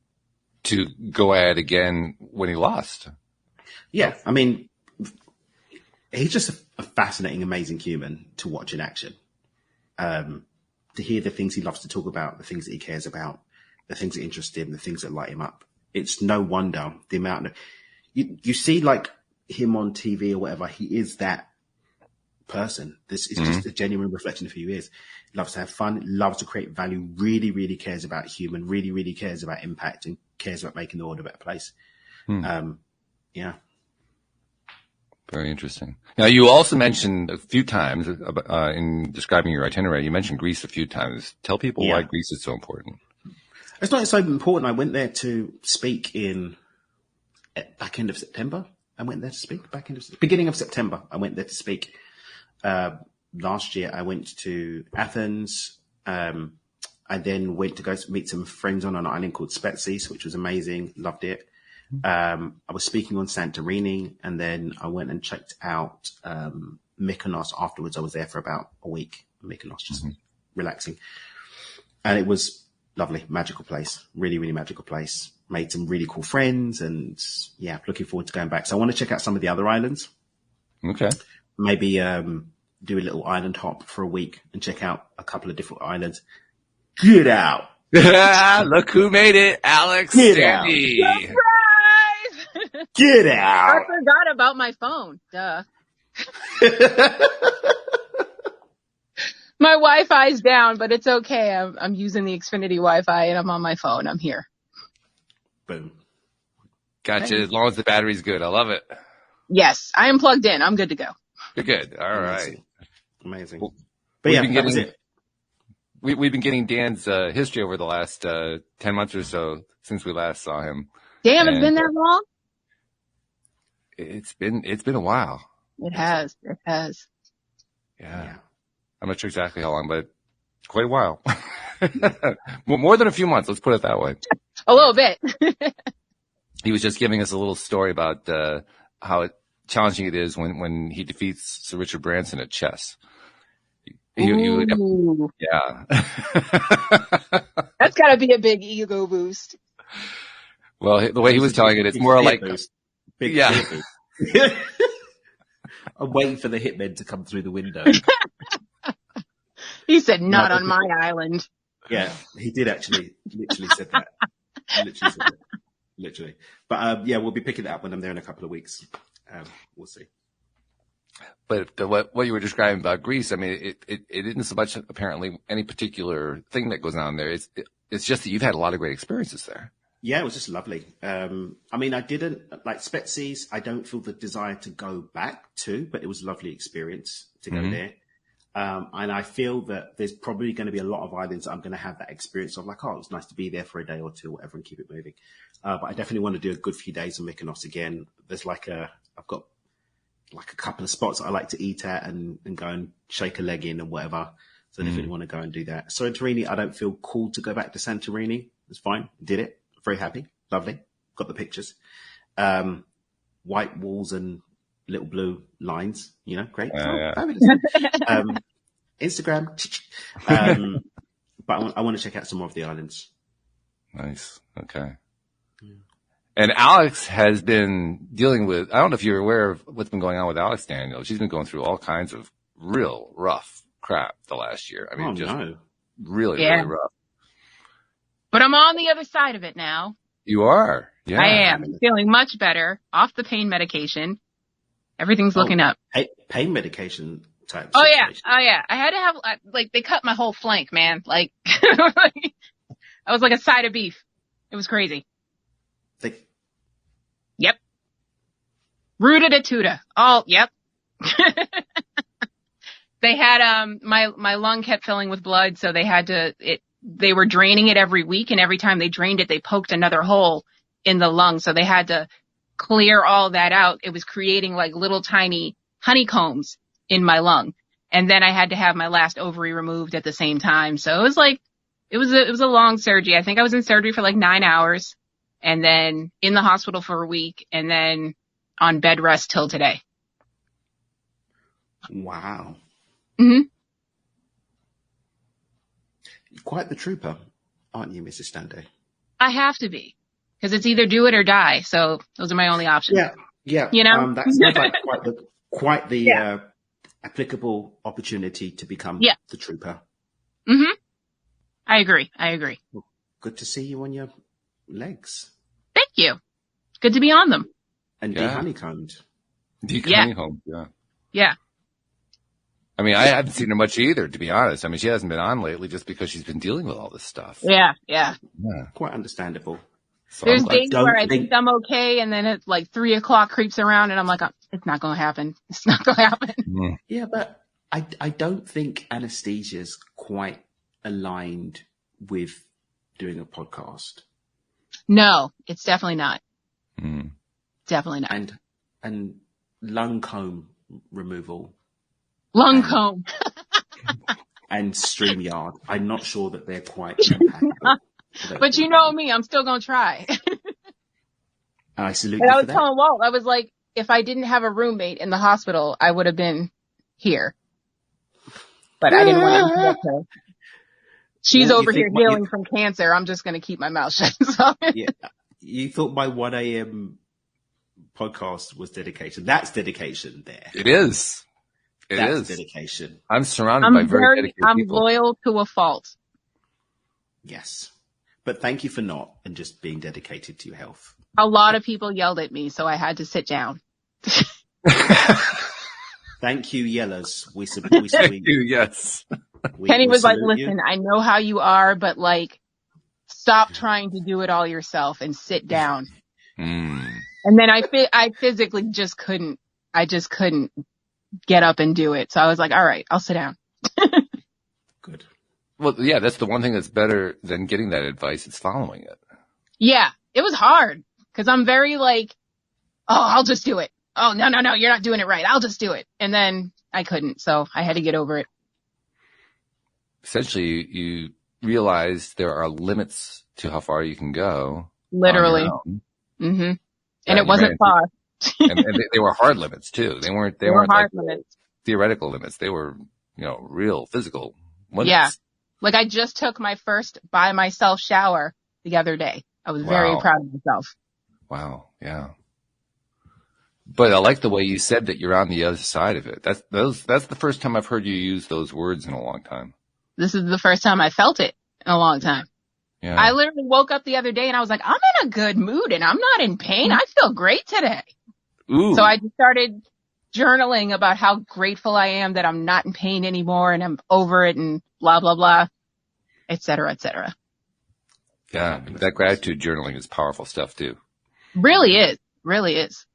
to go at it again when he lost. Yeah, I mean, he's just a fascinating, amazing human to watch in action. To hear the things he loves to talk about, the things that he cares about, the things that interest him, the things that light him up. It's no wonder the amount of you see like him on TV or whatever. He is that person. This is just a genuine reflection of who he is. Loves to have fun, loves to create value, really, really cares about human, really, really cares about impact and cares about making the world a better place. Yeah. Very interesting. Now, you also mentioned a few times in describing your itinerary, you mentioned Greece a few times. Tell people why Greece is so important. It's not so important. I went there to speak back end of September. Beginning of September. I went there to speak. Last year, I went to Athens. I then went to go meet some friends on an island called Spetses, which was amazing. Loved it. I was speaking on Santorini, and then I went and checked out Mykonos afterwards. I was there for about a week. Mykonos, just relaxing. And it was lovely, magical place. Really, really magical place. Made some really cool friends, and yeah, looking forward to going back. So I want to check out some of the other islands. Okay. Maybe do a little island hop for a week and check out a couple of different islands. Get out. Look who made it, Alex. Get Sandy. out. Get out. I forgot about my phone. Duh. My Wi-Fi's down, but it's okay. I'm using the Xfinity Wi-Fi and I'm on my phone. I'm here. Boom. Gotcha. As long as the battery's good. I love it. Yes, I am plugged in. I'm good to go. You're good. All right. Amazing. Well, but yeah, that was it. We've been getting Dan's history over the last 10 months or so since we last saw him. Damn, it's been that long? It's been a while. It has. Yeah. I'm not sure exactly how long, but quite a while. More than a few months. Let's put it that way. A little bit. He was just giving us a little story about how challenging it is when he defeats Sir Richard Branson at chess. Ooh. Yeah. That's gotta be a big ego boost. Well, the way he was telling it, it's more like, Big yeah. I'm waiting for the hitmen to come through the window. He said, not on my island. Yeah, he did actually literally said that. Literally. But yeah, we'll be picking it up when I'm there in a couple of weeks. We'll see. But what you were describing about Greece, I mean, it isn't so much apparently any particular thing that goes on there. It's just that you've had a lot of great experiences there. Yeah, it was just lovely. I mean, I didn't like Spetses. I don't feel the desire to go back to, but it was a lovely experience to go there. And I feel that there's probably going to be a lot of islands that I'm going to have that experience of like, oh, it was nice to be there for a day or two, or whatever, and keep it moving. But I definitely want to do a good few days on Mykonos again. There's I've got like a couple of spots that I like to eat at and go and shake a leg in and whatever. So I definitely want to go and do that. Santorini, I don't feel called to go back to Santorini. It's fine. Did it. Very happy. Lovely. Got the pictures. White walls and little blue lines, great. Fabulous. Instagram. But I want to check out some more of the islands. Nice. Okay. Yeah. And Alex has been dealing with, I don't know if you're aware of what's been going on with Alex Daniel. She's been going through all kinds of real rough crap the last year. I mean, really, really rough. But I'm on the other side of it now. You are? Yeah. I am. I'm feeling much better. Off the pain medication. Everything's looking up. Pain medication type. Oh, situation. Yeah. I had to have, they cut my whole flank, man. I was like a side of beef. It was crazy. Yep. Rooted a tuta. Oh, yep. They had, my lung kept filling with blood, so they had to, they were draining it every week, and every time they drained it, they poked another hole in the lung, so they had to clear all that out. It was creating like little tiny honeycombs in my lung. And then I had to have my last ovary removed at the same time. So it was it was a long surgery. I think I was in surgery for like 9 hours and then in the hospital for a week and then on bed rest till today. Wow. Mm-hmm. Quite the trooper, aren't you, Mrs. Stande? I have to be, because it's either do it or die. So those are my only options. Yeah. You know, that sounds like quite the applicable opportunity to become the trooper. Mm-hmm. I agree. Well, good to see you on your legs. Thank you. Good to be on them. And de-honeycombed. Honeycombed, yeah. Yeah. I mean, I haven't seen her much either, to be honest. I mean, she hasn't been on lately just because she's been dealing with all this stuff. Yeah. Quite understandable. So there's days where I think I'm okay, and then it's like 3:00 creeps around, and I'm like, it's not going to happen. It's not going to happen. Yeah, but I don't think anesthesia's quite aligned with doing a podcast. No, it's definitely not. Definitely not. And lung comb removal. Lung comb. And StreamYard. I'm not sure that they're quite compatible. But you know me, I'm still going to try. I salute and you I was for that. telling Walt, I was like, if I didn't have a roommate in the hospital, I would have been here. But I didn't want to interrupt her. She's over here healing from cancer. I'm just going to keep my mouth shut. So. Yeah. You thought my 1 a.m. podcast was dedication. That's dedication there. It is. That's dedication. I'm surrounded by very dedicated people. I'm loyal to a fault. Yes. But thank you for not and just being dedicated to your health. A lot of people yelled at me, so I had to sit down. Thank you, yellers. Thank you, yes. Kenny was like, listen, I know how you are, but like, stop trying to do it all yourself and sit down. And then I physically just couldn't get up and do it. So I was like, all right, I'll sit down. Good. Well, yeah, that's the one thing that's better than getting that advice. It's following it. Yeah, it was hard because I'm very like, oh, I'll just do it. Oh, no, you're not doing it right. I'll just do it. And then I couldn't. So I had to get over it. Essentially, you realize there are limits to how far you can go. Literally. Mm-hmm. And it wasn't far. and they were hard limits too. They weren't hard like limits. Theoretical limits. They were, real physical limits. Yeah. Like I just took my first by myself shower the other day. I was very proud of myself. Wow. Yeah. But I like the way you said that you're on the other side of it. That's the first time I've heard you use those words in a long time. This is the first time I felt it in a long time. Yeah. I literally woke up the other day and I was like, I'm in a good mood and I'm not in pain. I feel great today. Ooh. So I just started journaling about how grateful I am that I'm not in pain anymore and I'm over it and blah, blah, blah, et cetera, et cetera. Yeah. That gratitude journaling is powerful stuff too. Really is. Really is.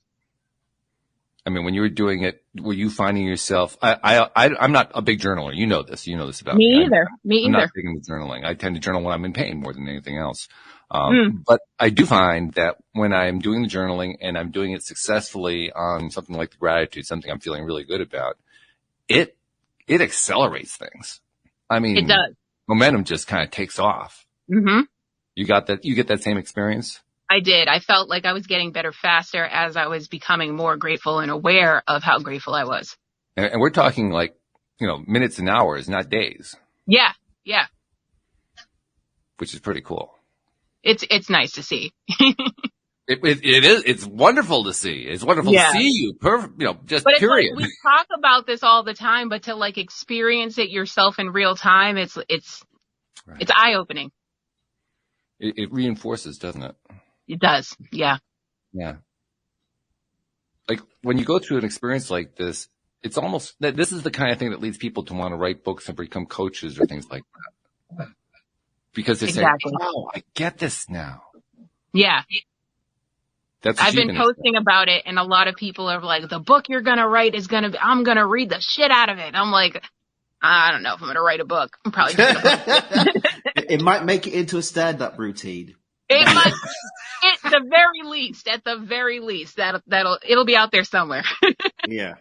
I mean, when you were doing it, were you finding yourself, I'm not a big journaler. You know this about me. Me either. I'm not big into journaling. I tend to journal when I'm in pain more than anything else. But I do find that when I'm doing the journaling and I'm doing it successfully on something like the gratitude, something I'm feeling really good about, it accelerates things. I mean, it does. Momentum just kind of takes off. Mm-hmm. You get that same experience? I did. I felt like I was getting better faster as I was becoming more grateful and aware of how grateful I was. And we're talking like, minutes and hours, not days. Yeah. Yeah. Which is pretty cool. It's nice to see. It is. It's wonderful to see. It's wonderful to see you. Perfect. Just but period. Like, we talk about this all the time, but to like experience it yourself in real time, it's eye opening. It reinforces, doesn't it? It does. Yeah. Yeah. Like when you go through an experience like this, it's almost that this is the kind of thing that leads people to want to write books and become coaches or things like that. Because they say, oh, I get this now. Yeah. I've been posting about it and a lot of people are like, the book you're going to write I'm going to read the shit out of it. I'm like, I don't know if I'm going to write a book. I'm probably just going to It might make it into a stand-up routine. It might, at the very least, it'll be out there somewhere. Yeah.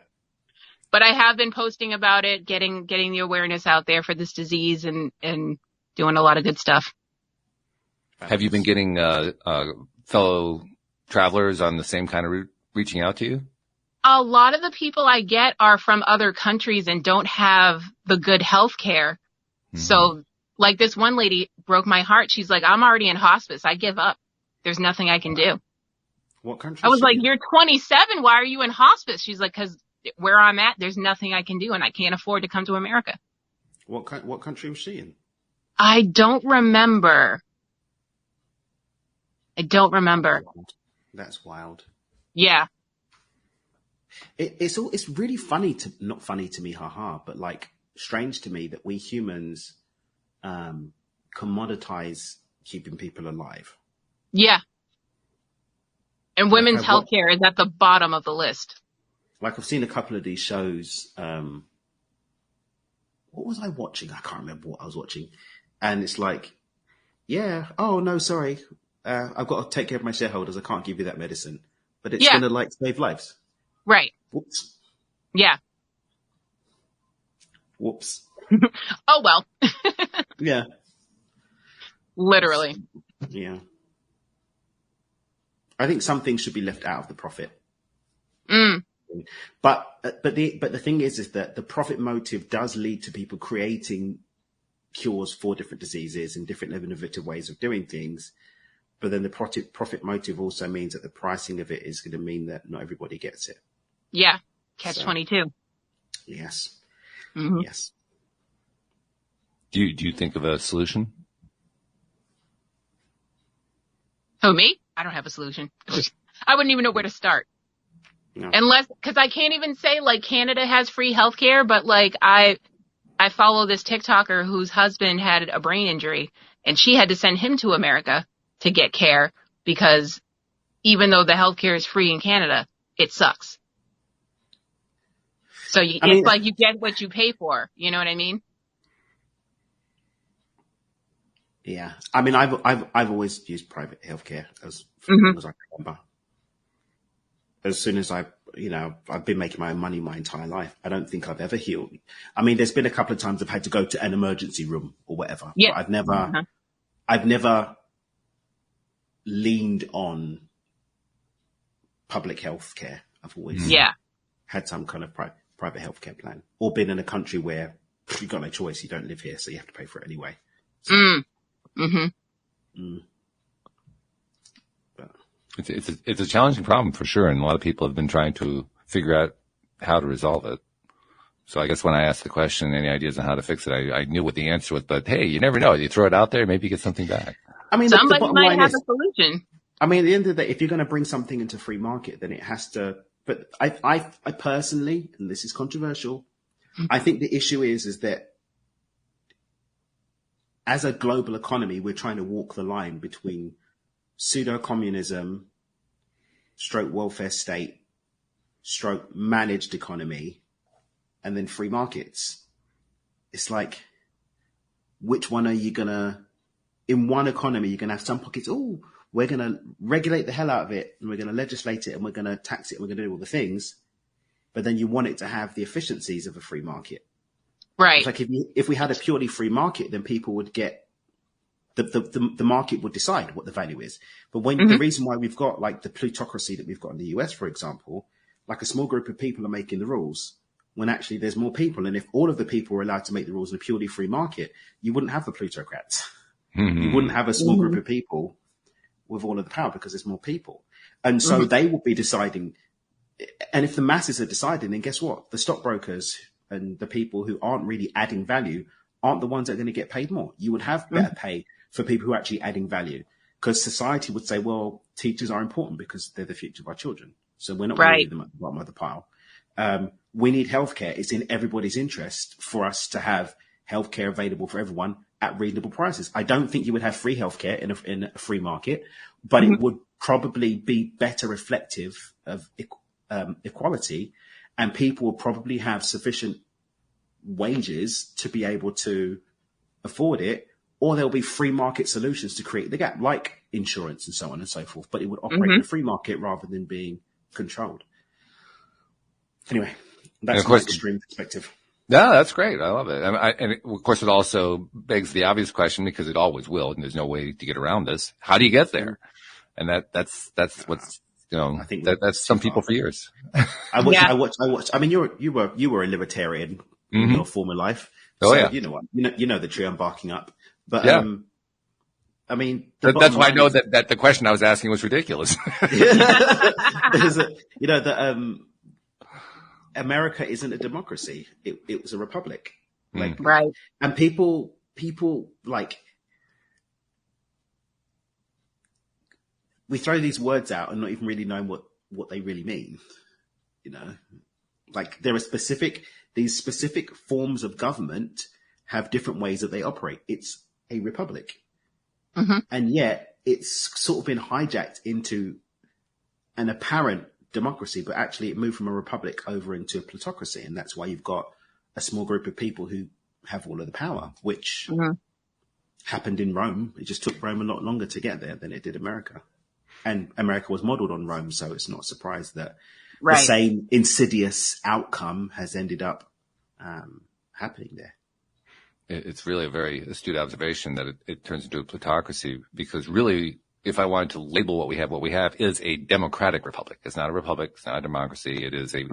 But I have been posting about it, getting the awareness out there for this disease and doing a lot of good stuff. Have you been getting, fellow travelers on the same kind of route reaching out to you? A lot of the people I get are from other countries and don't have the good health care. Mm-hmm. So like this one lady broke my heart. She's like, I'm already in hospice. I give up. There's nothing I can do. What country? I was like, you're 27. Why are you in hospice? She's like, 'cause where I'm at, there's nothing I can do, and I can't afford to come to America. What country was she in? I don't remember. That's wild. Yeah. It's really funny not funny to me, haha, but like strange to me that we humans commoditize keeping people alive. Yeah. And women's healthcare is at the bottom of the list. Like I've seen a couple of these shows. What was I watching? I can't remember what I was watching. And it's like, yeah, oh no, sorry. I've got to take care of my shareholders. I can't give you that medicine, but it's going to like save lives. Right. Whoops. Yeah. Whoops. Oh, well. Yeah. Literally. Yeah. I think some things should be left out of the profit. But the thing is that the profit motive does lead to people creating cures for different diseases and different innovative ways of doing things. But then the profit motive also means that the pricing of it is going to mean that not everybody gets it. Yeah. Catch-22. Yes. Mm-hmm. Yes. Do you think of a solution? Who, me? I don't have a solution. I wouldn't even know where to start. No. Cause I can't even say like Canada has free healthcare, but like I follow this TikToker whose husband had a brain injury and she had to send him to America to get care because even though the healthcare is free in Canada, it sucks. So it's like you get what you pay for. You know what I mean? Yeah. I mean, I've always used private healthcare for as long as I can remember. As soon as I've been making my own money my entire life. I don't think I've ever healed. I mean, there's been a couple of times I've had to go to an emergency room or whatever, but I've never leaned on public health care. I've always had some kind of private healthcare plan, or been in a country where you've got no choice. You don't live here, so you have to pay for it anyway. So, It's a challenging problem for sure, and a lot of people have been trying to figure out how to resolve it. So I guess when I asked the question, any ideas on how to fix it, I knew what the answer was. But hey, you never know. You throw it out there, maybe you get something back. I mean, somebody might have a solution. I mean, at the end of the day, if you're going to bring something into free market, then it has to. But I personally, and this is controversial, I think the issue is that as a global economy, we're trying to walk the line between pseudo-communism, stroke welfare state, stroke managed economy, and then free markets. It's like, which one are you going to, in one economy, you're going to have some pockets, oh, we're going to regulate the hell out of it, and we're going to legislate it, and we're going to tax it, and we're going to do all the things. But then you want it to have the efficiencies of a free market. Right. It's like if we had a purely free market, then people would get, the market would decide what the value is. But when the reason why we've got like the plutocracy that we've got in the US, for example, like a small group of people are making the rules when actually there's more people. And if all of the people were allowed to make the rules in a purely free market, you wouldn't have the plutocrats. You wouldn't have a small group of people with all of the power because there's more people. And so they will be deciding. And if the masses are deciding, then guess what? The stockbrokers and the people who aren't really adding value aren't the ones that are going to get paid more. You would have better pay for people who are actually adding value, because society would say, well, teachers are important because they're the future of our children. So we're not going to leave them at the bottom of the pile. We need healthcare. It's in everybody's interest for us to have healthcare available for everyone at reasonable prices. I don't think you would have free healthcare in a free market, but it would probably be better reflective of equality, and people will probably have sufficient wages to be able to afford it, or there'll be free market solutions to create the gap, like insurance and so on and so forth, but it would operate in a free market rather than being controlled. Anyway, that's my extreme perspective. Yeah, that's great. I love it. And of course, it also begs the obvious question, because it always will, and there's no way to get around this. How do you get there? And that's what's, I think that's some people for years. I watched. I mean, you were a libertarian in your former life. Oh, so yeah. You know what? You know the tree I'm barking up. But I mean, that's why I know that the question I was asking was ridiculous. America isn't a democracy. It was a republic. Like, right. And people like, we throw these words out and not even really knowing what they really mean. You know, like there are these specific forms of government have different ways that they operate. It's a republic. Mm-hmm. And yet it's sort of been hijacked into an apparent democracy, but actually it moved from a republic over into a plutocracy. And that's why you've got a small group of people who have all of the power, which happened in Rome. It just took Rome a lot longer to get there than it did America. And America was modeled on Rome, so it's not a surprise that the same insidious outcome has ended up happening there. It's really a very astute observation that it turns into a plutocracy, because really, if I wanted to label what we have is a democratic republic. It's not a republic. It's not a democracy. It is a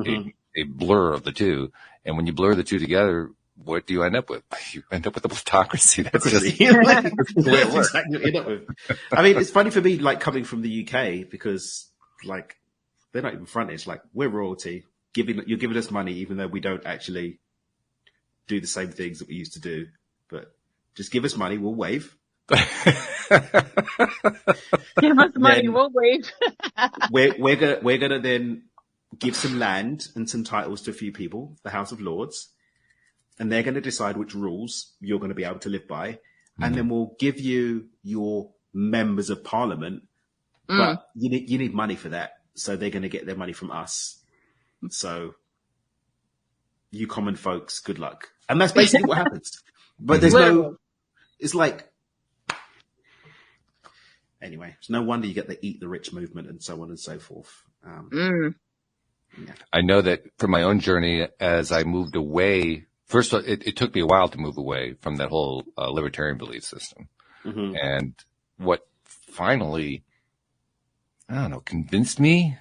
blur of the two. And when you blur the two together, what do you end up with? You end up with a plutocracy. That's just the way it works. Exactly what you end up with. I mean, it's funny for me, like coming from the UK, because like they're not even fronted. Like, we're royalty. You're giving us money, even though we don't actually do the same things that we used to do. But just give us money, we'll wave. Give us money, we'll wave. we're gonna then give some land and some titles to a few people, the House of Lords, and they're going to decide which rules you're going to be able to live by, and then we'll give you your members of Parliament, but you need money for that, so they're going to get their money from us. So you common folks, good luck. And that's basically what happens. But there's it's like, anyway, it's no wonder you get the eat the rich movement and so on and so forth. Yeah. I know that from my own journey, as I moved away, first it took me a while to move away from that whole libertarian belief system. Mm-hmm. And what finally, I don't know, convinced me,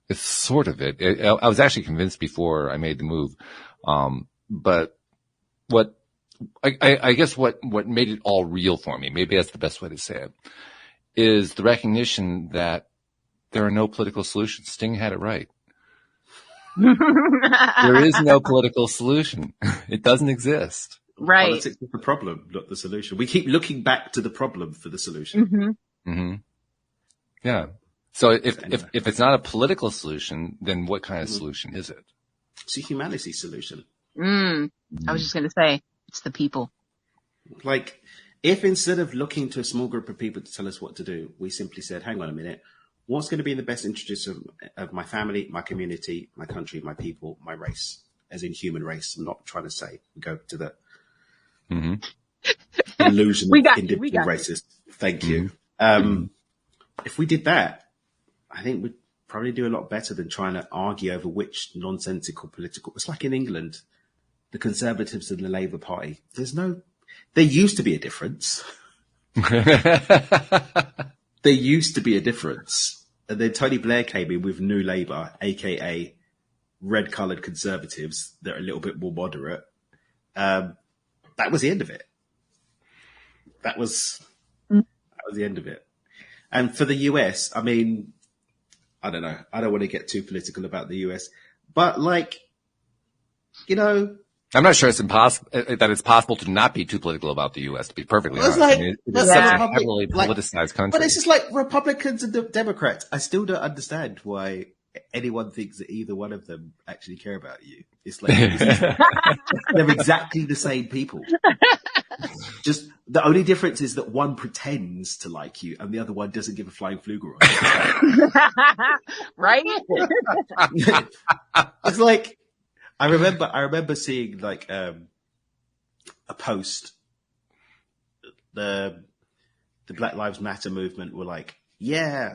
it's sort of it. I was actually convinced before I made the move. But I guess what made it all real for me, maybe that's the best way to say it, is the recognition that there are no political solutions. Sting had it right. There is no political solution. It doesn't exist. Right. Politics is the problem, not the solution. We keep looking back to the problem for the solution. Mm-hmm. Mm-hmm. Yeah. So if it's not a political solution, then what kind of solution is it? It's a humanity solution. I was just going to say, it's the people. Like, if instead of looking to a small group of people to tell us what to do, we simply said, hang on a minute, what's going to be in the best interest of my family, my community, my country, my people, my race, as in human race. I'm not trying to say we go to the illusion of individual races. Thank you. If we did that, I think we'd probably do a lot better than trying to argue over which nonsensical political. It's like in England, the Conservatives and the Labour Party. There used to be a difference. There used to be a difference. And then Tony Blair came in with New Labour, aka red-coloured Conservatives that are a little bit more moderate. That was the end of it. That was the end of it. And for the US, I mean, I don't know. I don't want to get too political about the US, but like, you know, I'm not sure it's possible to not be too political about the U.S., to be perfectly honest. Like, it's such a heavily politicized country. But it's just like Republicans and Democrats. I still don't understand why anyone thinks that either one of them actually care about you. It's like, they're exactly the same people. Just the only difference is that one pretends to like you and the other one doesn't give a flying flugelrod. Right? It's like, I remember seeing like a post. The Black Lives Matter movement were like, yeah,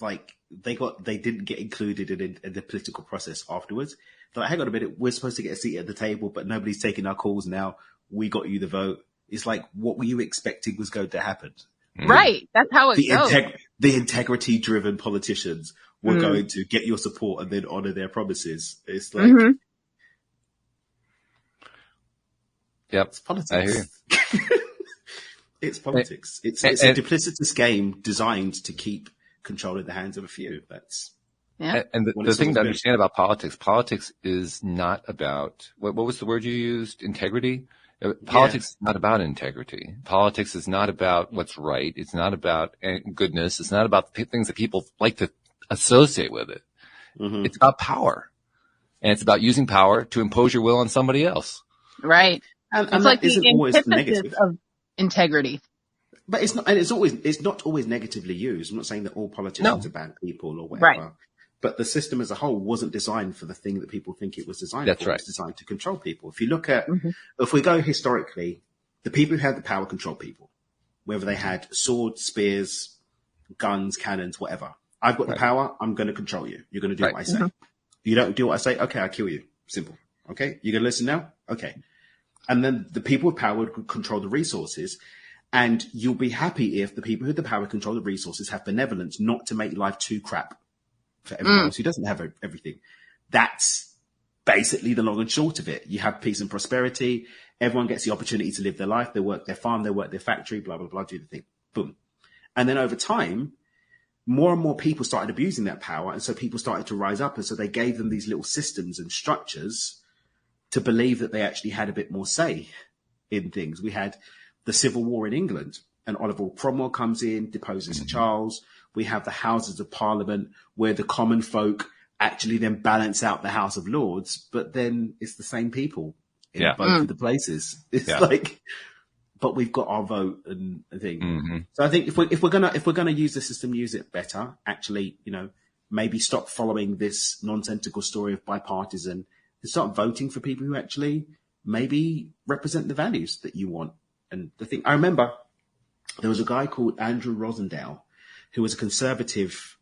like they didn't get included in the political process afterwards. They're like, hang on a minute, we're supposed to get a seat at the table, but nobody's taking our calls now. We got you the vote. It's like, what were you expecting was going to happen? Right. That's how it goes. The integrity-driven politicians were going to get your support and then honor their promises. It's like, yep, it's politics. I hear you. It's politics. It's a duplicitous game designed to keep control in the hands of a few. Yeah. And the thing to understand about politics is not about, what was the word you used? Integrity? Politics is not about integrity. Politics is not about what's right. It's not about goodness. It's not about the things that people like to associate with it. Mm-hmm. It's about power. And it's about using power to impose your will on somebody else. Right. And it's like the antithesis of integrity. But it's not, and it's not always negatively used. I'm not saying that all politicians are bad people or whatever. Right. But the system as a whole wasn't designed for the thing that people think it was designed That's for. Right. It was designed to control people. If you look at, if we go historically, the people who had the power controlled people, whether they had swords, spears, guns, cannons, whatever. I've got the power. I'm going to control you. You're going to do what I say. You don't do what I say. Okay, I kill you. Simple. Okay. You're going to listen now. Okay. And then the people with power would control the resources. And you'll be happy if the people who have the power control the resources have benevolence not to make life too crap for everyone else who doesn't have everything. That's basically the long and short of it. You have peace and prosperity. Everyone gets the opportunity to live their life. They work their farm, they work their factory, blah, blah, blah, do the thing. Boom. And then over time, more and more people started abusing that power. And so people started to rise up. And so they gave them these little systems and structures to believe that they actually had a bit more say in things. We had the Civil War in England, and Oliver Cromwell comes in, deposes Charles. We have the Houses of Parliament where the common folk actually then balance out the House of Lords, but then it's the same people in both of the places. It's like, but we've got our vote and thing. Mm-hmm. So I think if we're gonna use the system, use it better. Actually, maybe stop following this nonsensical story of bipartisan and start voting for people who actually maybe represent the values that you want. And the thing I remember, there was a guy called Andrew Rosendale, who was a conservative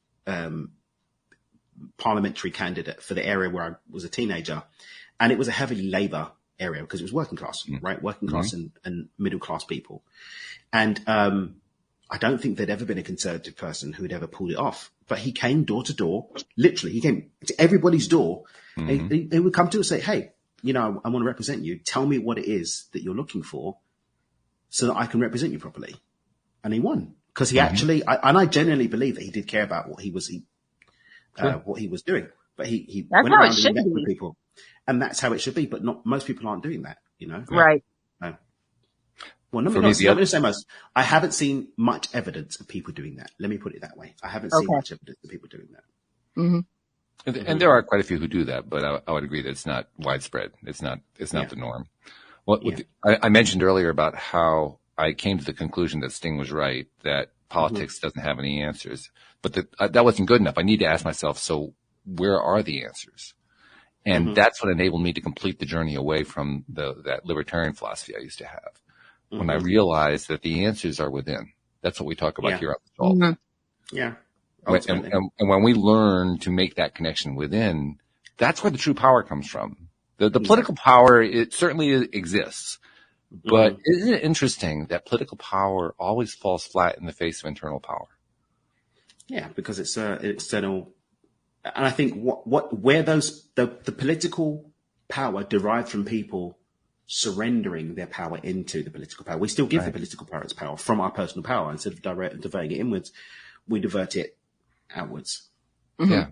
parliamentary candidate for the area where I was a teenager. And it was a heavily Labour area because it was working class, right? Working class and middle class people. And I don't think there'd ever been a conservative person who'd ever pulled it off. But he came door to door, literally. He came to everybody's door. They would come to us and say, hey, I want to represent you. Tell me what it is that you're looking for so that I can represent you properly. And he won. Because he actually, I genuinely believe that he did care about what he was doing. But he went around and met with people. And that's how it should be. But most people aren't doing that, Right. No. Well, let me say most. I haven't seen much evidence of people doing that. Let me put it that way. I haven't seen much evidence of people doing that. Mm-hmm. And there are quite a few who do that, but I would agree that it's not widespread. It's not the norm. Well, I mentioned earlier about how I came to the conclusion that Sting was right, that politics doesn't have any answers. But that wasn't good enough. I need to ask myself, so where are the answers? And that's what enabled me to complete the journey away from that libertarian philosophy I used to have. When I realized that the answers are within. That's what we talk about here on the show. Mm-hmm. Yeah. And when we learn to make that connection within, that's where the true power comes from. The political power, it certainly exists. But isn't it interesting that political power always falls flat in the face of internal power? Yeah, because it's an external. And I think where the political power derived from people surrendering their power into the political power. We still give the political power its power from our personal power. Instead of diverting it inwards, we divert it outwards. Mm-hmm. Yeah.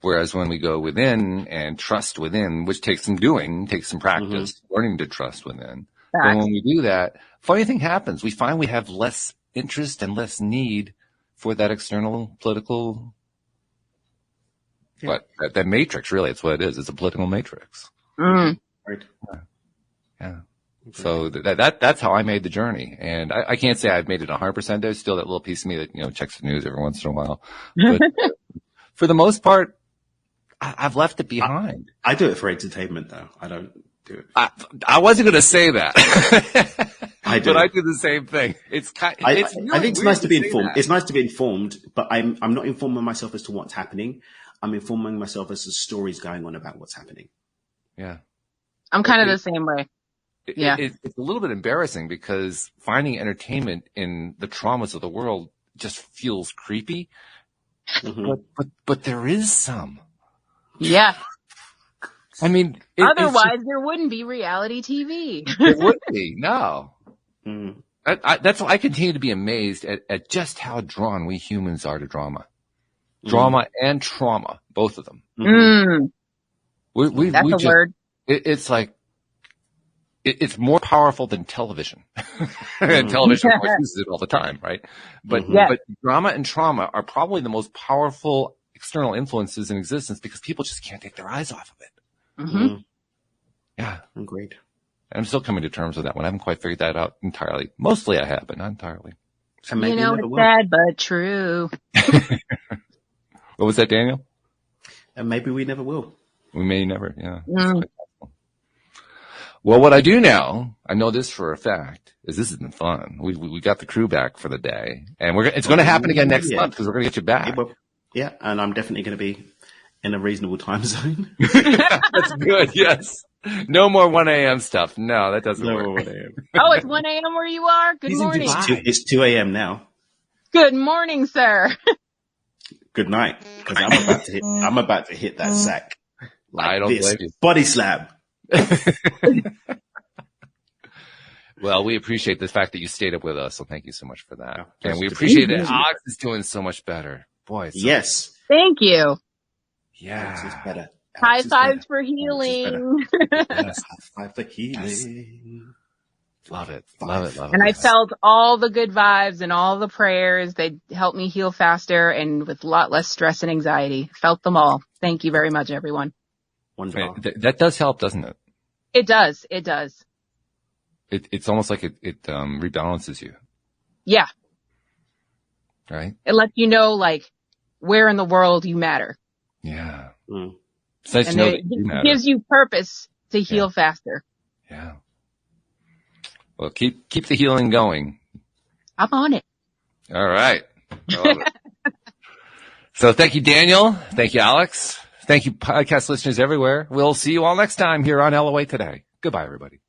Whereas when we go within and trust within, which takes some doing, takes some practice, learning to trust within. And when we do that, funny thing happens. We find we have less interest and less need for that external political, that matrix, really. It's what it is. It's a political matrix. Mm. Right. Yeah. So that's how I made the journey. And I can't say I've made it 100%. There's still that little piece of me that, checks the news every once in a while. But for the most part, I've left it behind. I do it for entertainment, though. I don't do it. I wasn't going to say that. I do. But I do the same thing. I think it's nice to be informed. It's nice to be informed, but I'm not informing myself as to what's happening. I'm informing myself as to stories going on about what's happening. Yeah. I'm kind of the same way. It's a little bit embarrassing because finding entertainment in the traumas of the world just feels creepy. But there is some. Yeah. I mean, otherwise there wouldn't be reality TV. It wouldn't be. No. That's why I continue to be amazed at just how drawn we humans are to drama. drama and trauma, both of them. Mm. That's a word. It's like, it's more powerful than television. And television of course uses it all the time, right? But drama and trauma are probably the most powerful external influences in existence because people just can't take their eyes off of it. Mm-hmm. Yeah. Agreed. I'm still coming to terms with that one. I haven't quite figured that out entirely. Mostly I have, but not entirely. And maybe it's sad but true. What was that, Daniel? And maybe we never will. We may never, yeah. Well, what I do now, I know this for a fact, is this has been fun. We got the crew back for the day, and it's going to happen again next month because we're going to get you back. Yeah, and I'm definitely going to be in a reasonable time zone. That's good. Yes. No more 1 a.m. stuff. No, that doesn't work. 1 a.m. Oh, it's 1 a.m. where you are? Good morning. It's 2 a.m. now. Good morning, sir. Good night, because I'm about to hit that sack. Like I don't blame you. Body slam. Well, we appreciate the fact that you stayed up with us, so thank you so much for that. Yeah, and we appreciate that Alex is doing so much better. Boy. Yes. Thank you. Yeah. Alex is better. High fives for healing. Yes, high five for healing. Love it. Love it. Love it. And I felt all the good vibes and all the prayers. They helped me heal faster and with a lot less stress and anxiety. Felt them all. Thank you very much, everyone. Wonderful. That does help, doesn't it? It does. It does. It's almost like it rebalances you. Yeah. Right? It lets you know, like, where in the world you matter. Yeah. Mm. It's nice to know that you matter. It gives you purpose to heal faster. Yeah. Well, keep the healing going. I'm on it. All right. I love it. So thank you, Daniel. Thank you, Alex. Thank you, podcast listeners everywhere. We'll see you all next time here on LOA Today. Goodbye, everybody.